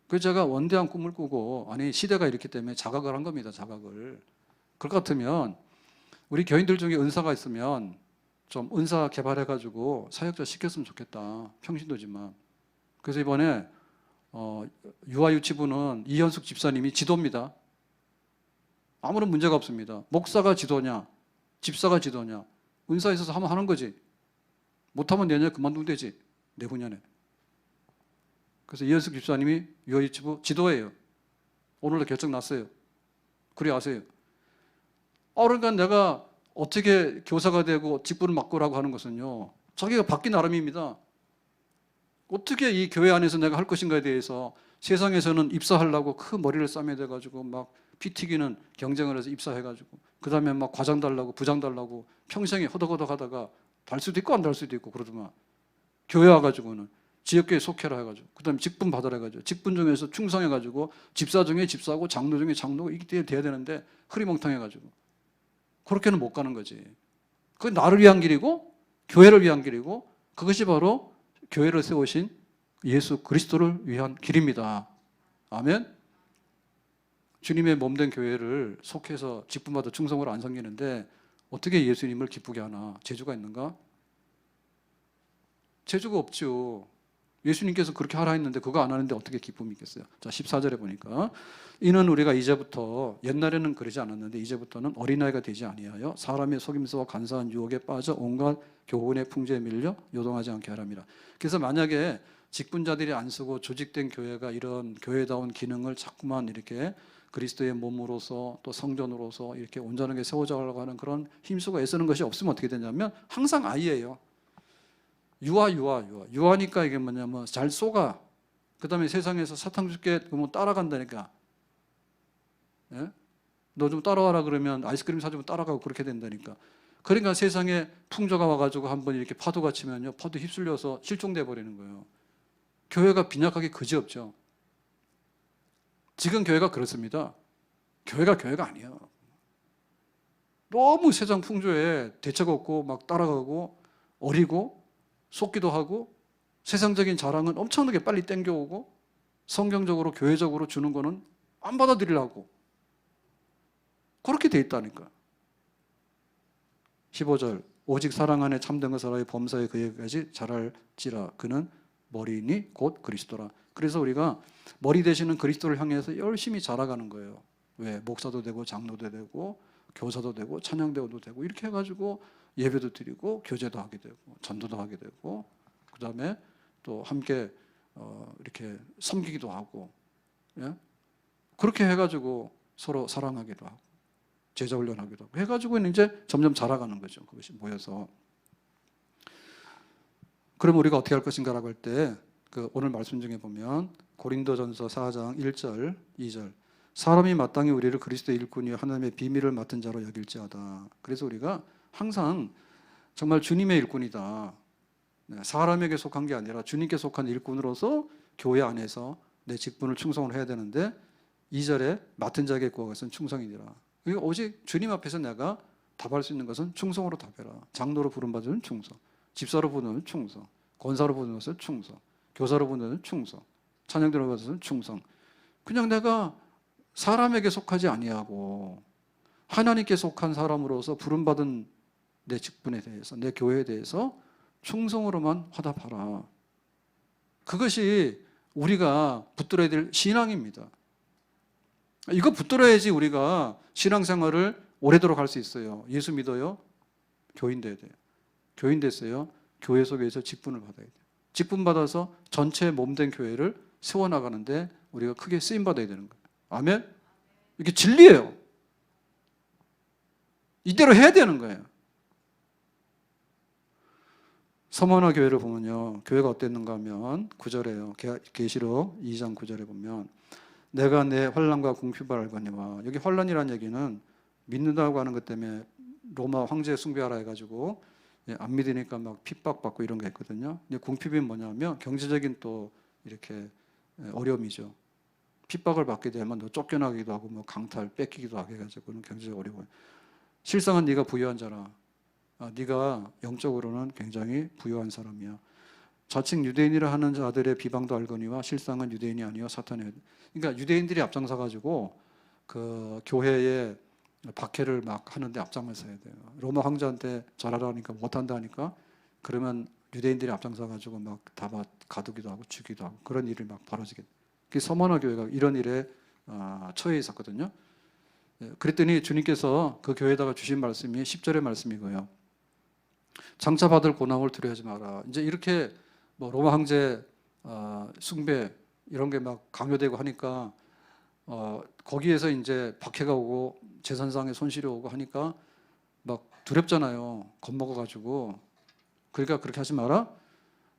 그래서 제가 원대한 꿈을 꾸고, 아니 시대가 이렇기 때문에 자각을 한 겁니다. 자각을. 그럴 것 같으면 우리 교인들 중에 은사가 있으면 좀 은사 개발해가지고 사역자 시켰으면 좋겠다. 평신도지만. 그래서 이번에 유아유치부는 이현숙 집사님이 지도입니다. 아무런 문제가 없습니다. 목사가 지도냐, 집사가 지도냐, 은사 있어서 하면 하는 거지. 못하면 내년에 그만두면 되지. 내후년에. 그래서 이현숙 집사님이 유아유치부 지도예요. 오늘도 결정 났어요. 그리 아세요. 그러니까 내가 어떻게 교사가 되고 직분을 맡고라고 하는 것은요, 자기가 받기 나름입니다. 어떻게 이 교회 안에서 내가 할 것인가에 대해서 세상에서는 입사하려고 큰 머리를 싸매야 돼가지고 막 피 튀기는 경쟁을 해서 입사해가지고 그 다음에 막 과장 달라고 부장 달라고 평생에 허덕허덕 하다가 달 수도 있고 안 달 수도 있고 그러더만, 교회 와가지고는 지역교회 속해라 해가지고 그 다음에 직분 받으라 해가지고 직분 중에서 충성해가지고 집사 중에 집사고 장로 중에 장로고 이게 돼야 되는데 흐리멍텅해가지고 그렇게는 못 가는 거지. 그게 나를 위한 길이고 교회를 위한 길이고, 그것이 바로 교회를 세우신 예수 그리스도를 위한 길입니다. 아멘. 주님의 몸된 교회를 속해서 직분받아 충성으로 안 섬기는데 어떻게 예수님을 기쁘게 하나? 재주가 있는가? 재주가 없죠. 예수님께서 그렇게 하라 했는데 그거 안 하는데 어떻게 기쁨이 있겠어요? 자, 14절에 보니까 이는 우리가 이제부터, 옛날에는 그러지 않았는데 이제부터는 어린아이가 되지 아니하여 사람의 속임수와 간사한 유혹에 빠져 온갖 교훈의 풍조에 밀려 요동하지 않게 하랍니다. 그래서 만약에 직분자들이 안 쓰고 조직된 교회가 이런 교회다운 기능을 자꾸만 이렇게 그리스도의 몸으로서 또 성전으로서 이렇게 온전하게 세워져가려고 하는 그런 힘쓰고 애쓰는 것이 없으면 어떻게 되냐면 항상 아이예요. 유아니까 이게 뭐냐면 잘 속아. 그 다음에 세상에서 사탕 줄게 그러면 따라간다니까. 예? 너 좀 따라와라 그러면 아이스크림 사주면 따라가고 그렇게 된다니까. 그러니까 세상에 풍조가 와가지고 한번 이렇게 파도가 치면요, 파도 휩쓸려서 실종돼 버리는 거예요. 교회가 빈약하게 그지없죠. 지금 교회가 그렇습니다. 교회가 아니에요. 너무 세상 풍조에 대책 없고 막 따라가고 어리고 속기도 하고 세상적인 자랑은 엄청나게 빨리 땡겨오고 성경적으로 교회적으로 주는 거는 안 받아들이려고 그렇게 돼 있다니까. 15절 오직 사랑 안에 참된 것을 범사에 그에게까지 자랄지라 그는 머리니 곧 그리스도라. 그래서 우리가 머리 되시는 그리스도를 향해서 열심히 자라가는 거예요. 왜? 목사도 되고 장로도 되고 교사도 되고 찬양대우도 되고 이렇게 해가지고 예배도 드리고 교제도 하게 되고 전도도 하게 되고 그 다음에 또 함께 이렇게 섬기기도 하고, 예? 그렇게 해가지고 서로 사랑하기도 하고 제자 훈련하기도 하고 해가지고 이제 점점 자라가는 거죠. 그것이 모여서. 그럼 우리가 어떻게 할 것인가라고 할 때 그 오늘 말씀 중에 보면 고린도전서 4장 1절 2절 사람이 마땅히 우리를 그리스도의 일꾼이요 하나님의 비밀을 맡은 자로 여길지어다. 그래서 우리가 항상 정말 주님의 일꾼이다. 사람에게 속한 게 아니라 주님께 속한 일꾼으로서 교회 안에서 내 직분을 충성을 해야 되는데 2절에 맡은 자에게 구하는 것은 충성이니라. 오직 주님 앞에서 내가 답할 수 있는 것은 충성으로 답해라. 장로로 부름받은 충성, 집사로 부르는 충성, 권사로 부르는 것은 충성, 교사로 부르는 충성, 찬양대로 부르는 것은 충성. 그냥 내가 사람에게 속하지 아니하고 하나님께 속한 사람으로서 부름받은 내 직분에 대해서, 내 교회에 대해서 충성으로만 화답하라. 그것이 우리가 붙들어야 될 신앙입니다. 이거 붙들어야지 우리가 신앙생활을 오래도록 할 수 있어요. 예수 믿어요? 교인 돼야 돼요. 교인 됐어요? 교회 속에서 직분을 받아야 돼요. 직분 받아서 전체 몸된 교회를 세워나가는데 우리가 크게 쓰임받아야 되는 거예요. 아멘? 이게 진리예요. 이대로 해야 되는 거예요. 서머나 교회를 보면요, 교회가 어땠는가 하면 9절에요. 계시록 2장 9절에 보면 내가 내 환난과 궁핍을 알거니와, 여기 환난이라는 얘기는 믿는다고 하는 것 때문에 로마 황제 숭배하라 해가지고 안 믿으니까 막 핍박받고 이런 게 있거든요. 근데 궁핍이 뭐냐면 경제적인 또 이렇게 어려움이죠. 핍박을 받게 되면 너 쫓겨나기도 하고 뭐 강탈 뺏기기도 하게 해가지고 경제적 어려워요. 실상은 네가 부유한 자라. 네가 영적으로는 굉장히 부유한 사람이야. 자칭 유대인이라 하는 자들의 비방도 알거니와 실상은 유대인이 아니요 사탄이에요. 그러니까 유대인들이 앞장서 가지고 그 교회에 박해를 막 하는데 앞장서야 돼요. 로마 황제한테 잘하라 하니까 못한다 하니까 그러면 유대인들이 앞장서 가지고 막 다 가두기도 하고 죽이기도 하고 그런 일이 막 벌어지게 돼요. 그 서머나 교회가 이런 일에 처해 있었거든요. 그랬더니 주님께서 그 교회에다가 주신 말씀이 10절의 말씀이고요. 장차 받을 고난을 두려워하지 마라. 이제 이렇게 뭐 로마 황제 숭배 이런 게 막 강요되고 하니까 거기에서 이제 박해가 오고 재산상의 손실이 오고 하니까 막 두렵잖아요. 겁먹어가지고. 그러니까 그렇게 하지 마라.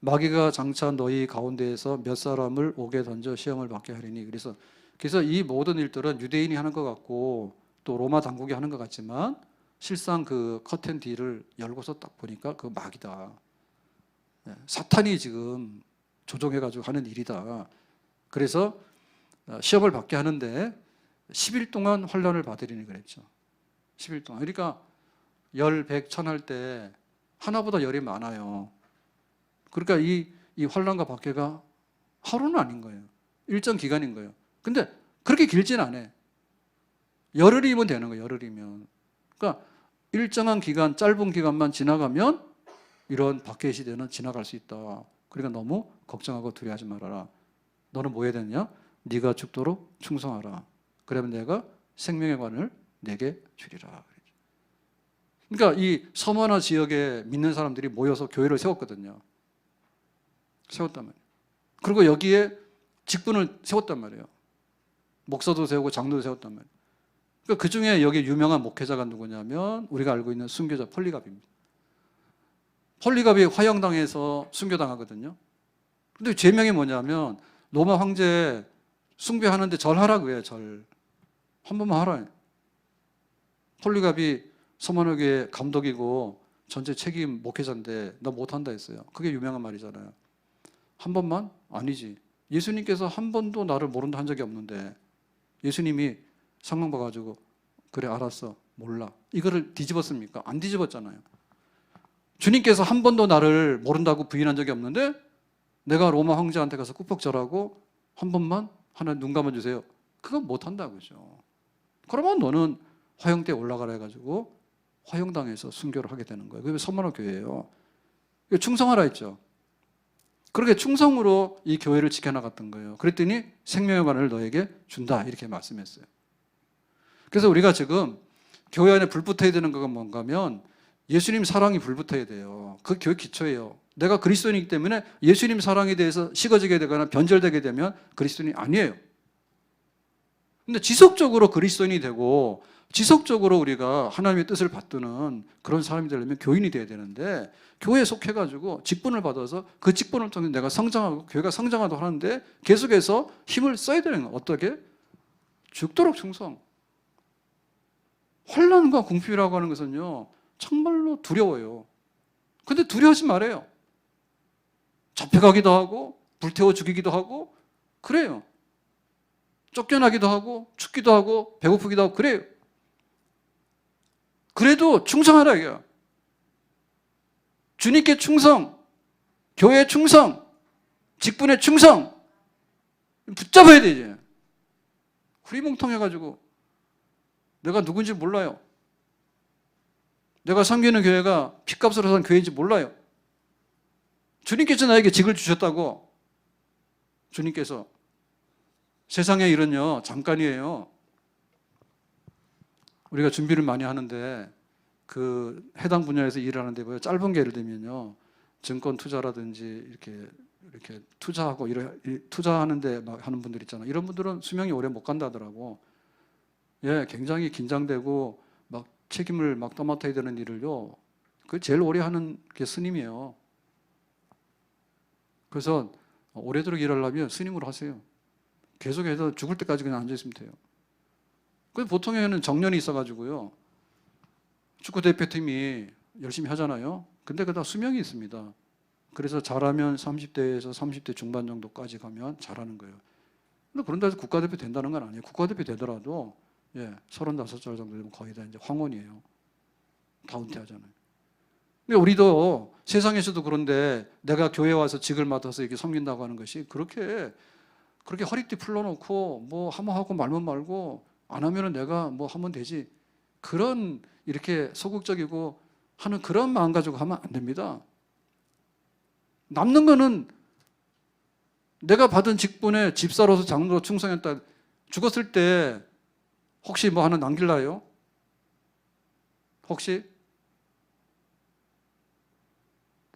마귀가 장차 너희 가운데에서 몇 사람을 옥에 던져 시험을 받게 하리니. 그래서 이 모든 일들은 유대인이 하는 것 같고 또 로마 당국이 하는 것 같지만 실상 그 커튼 뒤를 열고서 딱 보니까 그 마귀다. 사탄이 지금 조종해가지고 하는 일이다. 그래서 시험을 받게 하는데 10일 동안 환난을 받으리니 그랬죠. 10일 동안. 그러니까 열, 백, 천 할 때 하나보다 열이 많아요. 그러니까 이 환난과 박해가 하루는 아닌 거예요. 일정 기간인 거예요. 근데 그렇게 길진 않아요. 열흘이면 되는 거예요. 열흘이면. 그러니까 일정한 기간, 짧은 기간만 지나가면 이런 박해의 시대는 지나갈 수 있다. 그러니까 너무 걱정하고 두려워하지 말아라. 너는 뭐 해야 되느냐? 네가 죽도록 충성하라. 그러면 내가 생명의 관을 내게 주리라. 그러니까 이 서머나 지역에 믿는 사람들이 모여서 교회를 세웠거든요. 세웠단 말이에요. 그리고 여기에 직분을 세웠단 말이에요. 목사도 세우고 장로도 세웠단 말이에요. 그러니까 그 중에 여기 유명한 목회자가 누구냐면 우리가 알고 있는 순교자 폴리갑입니다. 폴리갑이 화형당해서 순교당하거든요. 근데 죄명이 뭐냐면 로마 황제 숭배하는데 절하라고 해요. 절. 한 번만 하라. 폴리갑이 서머나교회 감독이고 전체 책임 목회자인데 나 못한다 했어요. 그게 유명한 말이잖아요. 한 번만? 아니지. 예수님께서 한 번도 나를 모른다 한 적이 없는데 예수님이 상황 봐가지고 그래 알았어 몰라 이거를 뒤집었습니까? 안 뒤집었잖아요. 주님께서 한 번도 나를 모른다고 부인한 적이 없는데 내가 로마 황제한테 가서 꾹꾹 절하고 한 번만 하나 눈 감아주세요. 그건 못한다 그죠. 그러면 너는 화형대에 올라가라 해가지고 화형당해서 순교를 하게 되는 거예요. 그게 서머나 교회예요. 충성하라 했죠. 그렇게 충성으로 이 교회를 지켜나갔던 거예요. 그랬더니 생명의 관을 너에게 준다 이렇게 말씀했어요. 그래서 우리가 지금 교회 안에 불붙어야 되는 거가 뭔가 하면 예수님 사랑이 불붙어야 돼요. 그 교회 기초예요. 내가 그리스도인이기 때문에 예수님 사랑에 대해서 식어지게 되거나 변절되게 되면 그리스도인이 아니에요. 근데 지속적으로 그리스도인이 되고 지속적으로 우리가 하나님의 뜻을 받드는 그런 사람이 되려면 교인이 돼야 되는데 교회에 속해가지고 직분을 받아서 그 직분을 통해 내가 성장하고 교회가 성장하도록 하는데 계속해서 힘을 써야 되는 거예요. 어떻게? 죽도록 충성. 환난과 궁핍이라고 하는 것은요 정말로 두려워요. 근데 두려워하지 말아요. 잡혀가기도 하고 불태워 죽이기도 하고 그래요. 쫓겨나기도 하고 죽기도 하고 배고프기도 하고 그래요. 그래도 충성하라 이거야. 주님께 충성, 교회에 충성, 직분에 충성 붙잡아야 되지. 흐리멍텅해가지고 내가 누군지 몰라요. 내가 섬기는 교회가 핏값으로 산 교회인지 몰라요. 주님께서 나에게 직을 주셨다고. 주님께서. 세상의 일은요 잠깐이에요. 우리가 준비를 많이 하는데 그 해당 분야에서 일하는데 뭐 짧은 게 예를 들면요 증권 투자라든지 이렇게 투자하고 투자하는데 막 하는 분들 있잖아요. 이런 분들은 수명이 오래 못 간다 하더라고. 예, 굉장히 긴장되고 막 책임을 막 떠맡아야 되는 일을요, 그 제일 오래 하는 게 스님이에요. 그래서 오래도록 일하려면 스님으로 하세요. 계속해서 죽을 때까지 그냥 앉아 있으면 돼요. 그 보통에는 정년이 있어가지고요, 축구 대표팀이 열심히 하잖아요. 근데 그다 수명이 있습니다. 그래서 잘하면 30대에서 30대 중반 정도까지 가면 잘하는 거예요. 근데 그런다 해서 국가대표 된다는 건 아니에요. 국가대표 되더라도 35살 정도 되면 거의 다 이제 황혼이에요. 다 은퇴하잖아요. 근데 우리도 세상에서도 그런데 내가 교회 와서 직을 맡아서 이렇게 섬긴다고 하는 것이 그렇게 허리띠 풀러놓고 뭐 하면 하고 말면 말고 안 하면은 내가 뭐 하면 되지, 그런 이렇게 소극적이고 하는 그런 마음 가지고 하면 안 됩니다. 남는 거는 내가 받은 직분에 집사로서 장로로 충성했다. 죽었을 때 혹시 뭐 하나 남길라요? 혹시?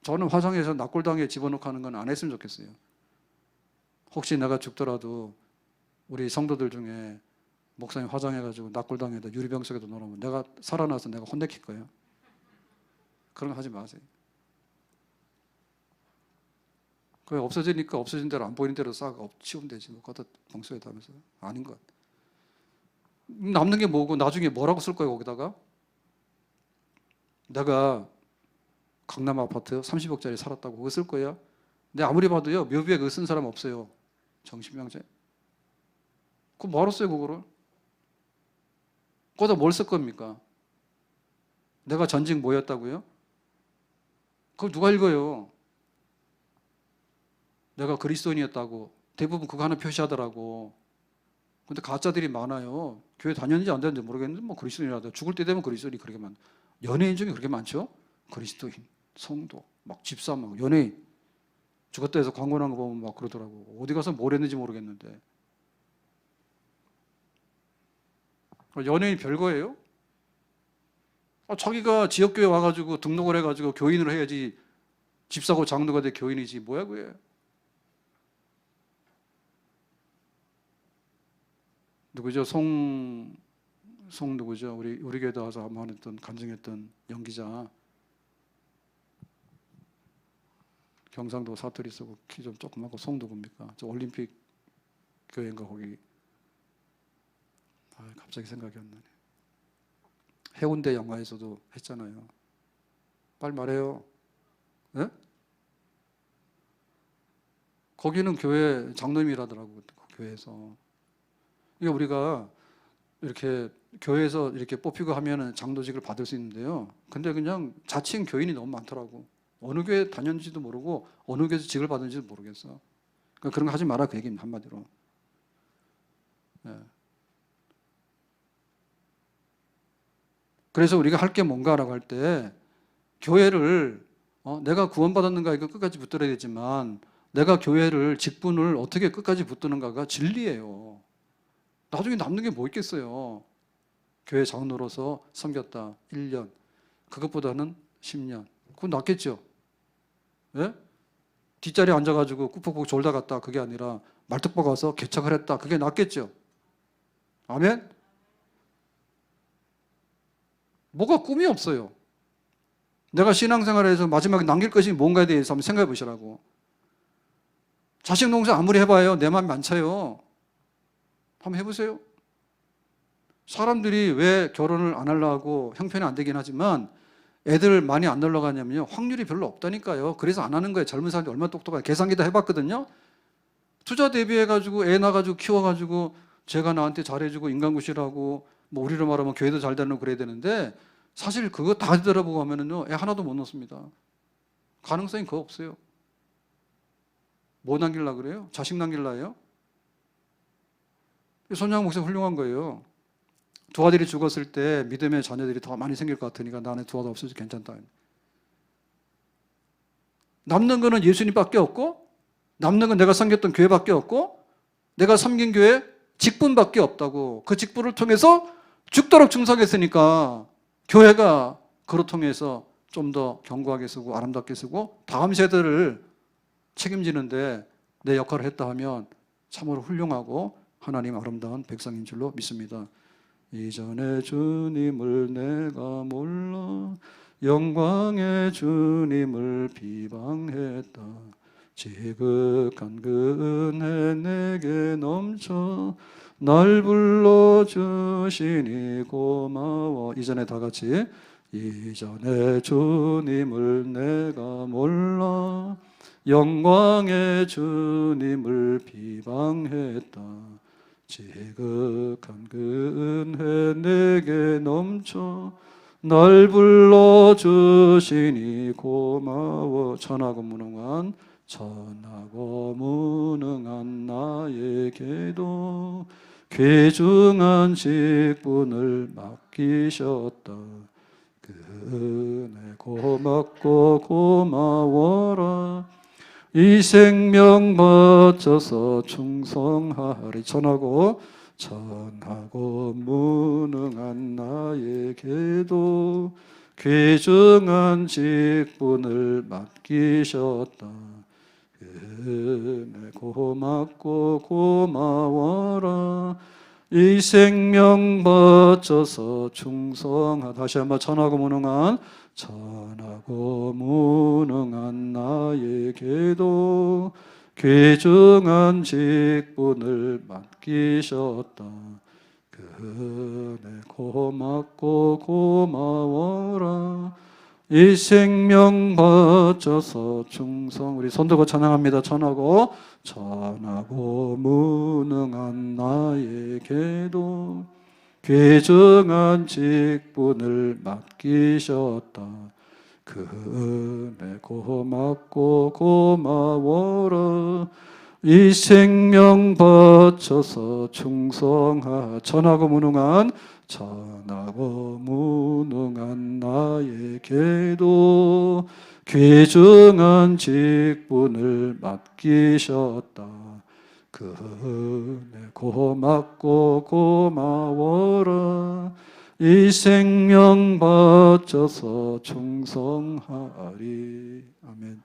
저는 화성에서 낙골당에 집어넣고 하는 건 안 했으면 좋겠어요. 혹시 내가 죽더라도 우리 성도들 중에 목사님 화장해가지고 낙골당에다 유리병 속에도 넣어놓으면 내가 살아나서 내가 혼내킬 거예요. 그런 거 하지 마세요. 그게 없어지니까 없어진 대로 안 보이는 대로 싹 치우면 되지. 뭐 거기다 봉수에다 하면서. 아닌 것. 남는 게 뭐고 나중에 뭐라고 쓸 거예요 거기다가? 내가 강남 아파트 30억짜리 살았다고 그거 쓸 거예요? 근데 아무리 봐도요 묘비에 그거 쓴 사람 없어요. 정신병자. 그거 뭐하러 써요 그거를? 거기다 뭘 쓸 겁니까? 내가 전직 뭐였다고요? 그걸 누가 읽어요? 내가 그리스도인이었다고 대부분 그거 하나 표시하더라고. 근데 가짜들이 많아요. 교회 다녔는지 안 다녔는지 모르겠는데 뭐 그리스도인이라도 죽을 때 되면 그리스도인이 그렇게 많아. 연예인 중에 그렇게 많죠? 그리스도인, 성도, 막 집사, 막 연예인 죽었다 해서 광고 난 거 보면 막 그러더라고. 어디 가서 뭘 했는지 모르겠는데. 연예인 별거예요? 자기가 지역교회 와가지고 등록을 해가지고 교인으로 해야지 집사고 장로가 돼 교인이지 뭐야 그게. 누구죠? 송 누구죠? 우리 교회도 와서 한번 했던 간증했던 연기자. 경상도 사투리 쓰고 키 좀 조그맣고 송 누굽니까? 저 올림픽 교회인가 거기. 갑자기 생각이 안 나네. 해운대 영화에서도 했잖아요. 빨리 말해요. 네? 거기는 교회 장로님이라더라고 그 교회에서. 이게 우리가 이렇게 교회에서 이렇게 뽑히고 하면은 장로직을 받을 수 있는데요. 근데 그냥 자칭 교인이 너무 많더라고. 어느 교회 다녔는지도 모르고 어느 교회에서 직을 받은지도 모르겠어. 그러니까 그런 거 하지 마라 그 얘기입니다 한마디로. 네. 그래서 우리가 할 게 뭔가라고 할 때 교회를 내가 구원받았는가 이거 끝까지 붙들어야 되지만 내가 교회를 직분을 어떻게 끝까지 붙드는가가 진리예요. 나중에 남는 게 뭐 있겠어요. 교회 장로로서 섬겼다 1년 그것보다는 10년 그건 낫겠죠. 예? 뒷자리에 앉아가지고 꾸벅꾸벅 졸다 갔다 그게 아니라 말뚝박 가서 개척을 했다 그게 낫겠죠. 아멘? 뭐가 꿈이 없어요. 내가 신앙생활에서 마지막에 남길 것이 뭔가에 대해서 한번 생각해 보시라고. 자식 농사 아무리 해봐요. 내 마음이 많차요. 한번 해보세요. 사람들이 왜 결혼을 안 하려고 형편이 안 되긴 하지만 애들 많이 안 놀러 가냐면요. 확률이 별로 없다니까요. 그래서 안 하는 거예요. 젊은 사람들이 얼마나 똑똑해요. 계산기 다 해봤거든요. 투자 대비해가지고 애 낳아가지고 키워가지고 제가 나한테 잘해주고 인간구실하고 뭐 우리로 말하면 교회도 잘 되는 그래야 되는데 사실 그거 다 뒤돌아보고 하면은요. 애 하나도 못 낳습니다. 가능성이 그거 없어요. 뭐 남길라 그래요? 자식 남길라 해요? 손양 목사 훌륭한 거예요. 두 아들이 죽었을 때 믿음의 자녀들이 더 많이 생길 것 같으니까 나는 두 아들 없어도 괜찮다. 남는 거는 예수님밖에 없고 남는 건 내가 섬겼던 교회밖에 없고 내가 섬긴 교회 직분밖에 없다고. 그 직분을 통해서 죽도록 충성했으니까 교회가 그로 통해서 좀 더 견고하게 쓰고 아름답게 쓰고 다음 세대를 책임지는데 내 역할을 했다 하면 참으로 훌륭하고 하나님 아름다운 백성인 줄로 믿습니다. 이전에 주님을 내가 몰라 영광의 주님을 비방했다. 지극한 그 은혜 내게 넘쳐 날 불러주시니 고마워. 이전에 다 같이 이전에 주님을 내가 몰라 영광의 주님을 비방했다. 지극한 그 은혜 내게 넘쳐 날 불러주시니 고마워. 천하고 무능한 나에게도 귀중한 직분을 맡기셨다. 그 은혜 고맙고 고마워라. 이 생명 바쳐서 충성하리. 천하고 무능한 나에게도 귀중한 직분을 맡기셨다. 은혜 고맙고 고마워라. 이 생명 바쳐서 충성하다. 다시 한번 천하고 무능한 나에게도 귀중한 직분을 맡기셨다. 그 은혜 고맙고 고마워라. 이 생명 바쳐서 충성. 우리 손들고 찬양합니다. 천하고 무능한 나에게도 귀중한 직분을 맡기셨다. 그 은혜 고맙고 고마워라. 이 생명 바쳐서 충성하. 천하고 무능한 나에게도 귀중한 직분을 맡기셨다. 그 은혜 고맙고 고마워라. 이 생명 바쳐서 충성하리. 아멘.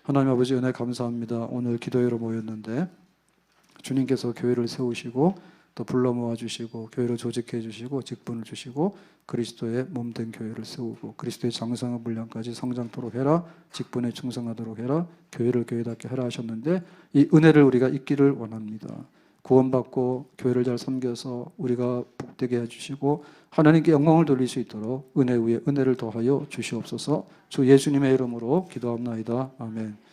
하나님 아버지 은혜 감사합니다. 오늘 기도회로 모였는데 주님께서 교회를 세우시고 또 불러 모아주시고 교회를 조직해 주시고 직분을 주시고 그리스도의 몸된 교회를 세우고 그리스도의 장성한 분량까지 성장토록 해라. 직분에 충성하도록 해라. 교회를 교회답게 하라 하셨는데 이 은혜를 우리가 잊기를 원합니다. 구원받고 교회를 잘 섬겨서 우리가 복되게 해주시고 하나님께 영광을 돌릴 수 있도록 은혜 위에 은혜를 더하여 주시옵소서. 주 예수님의 이름으로 기도합나이다. 아멘.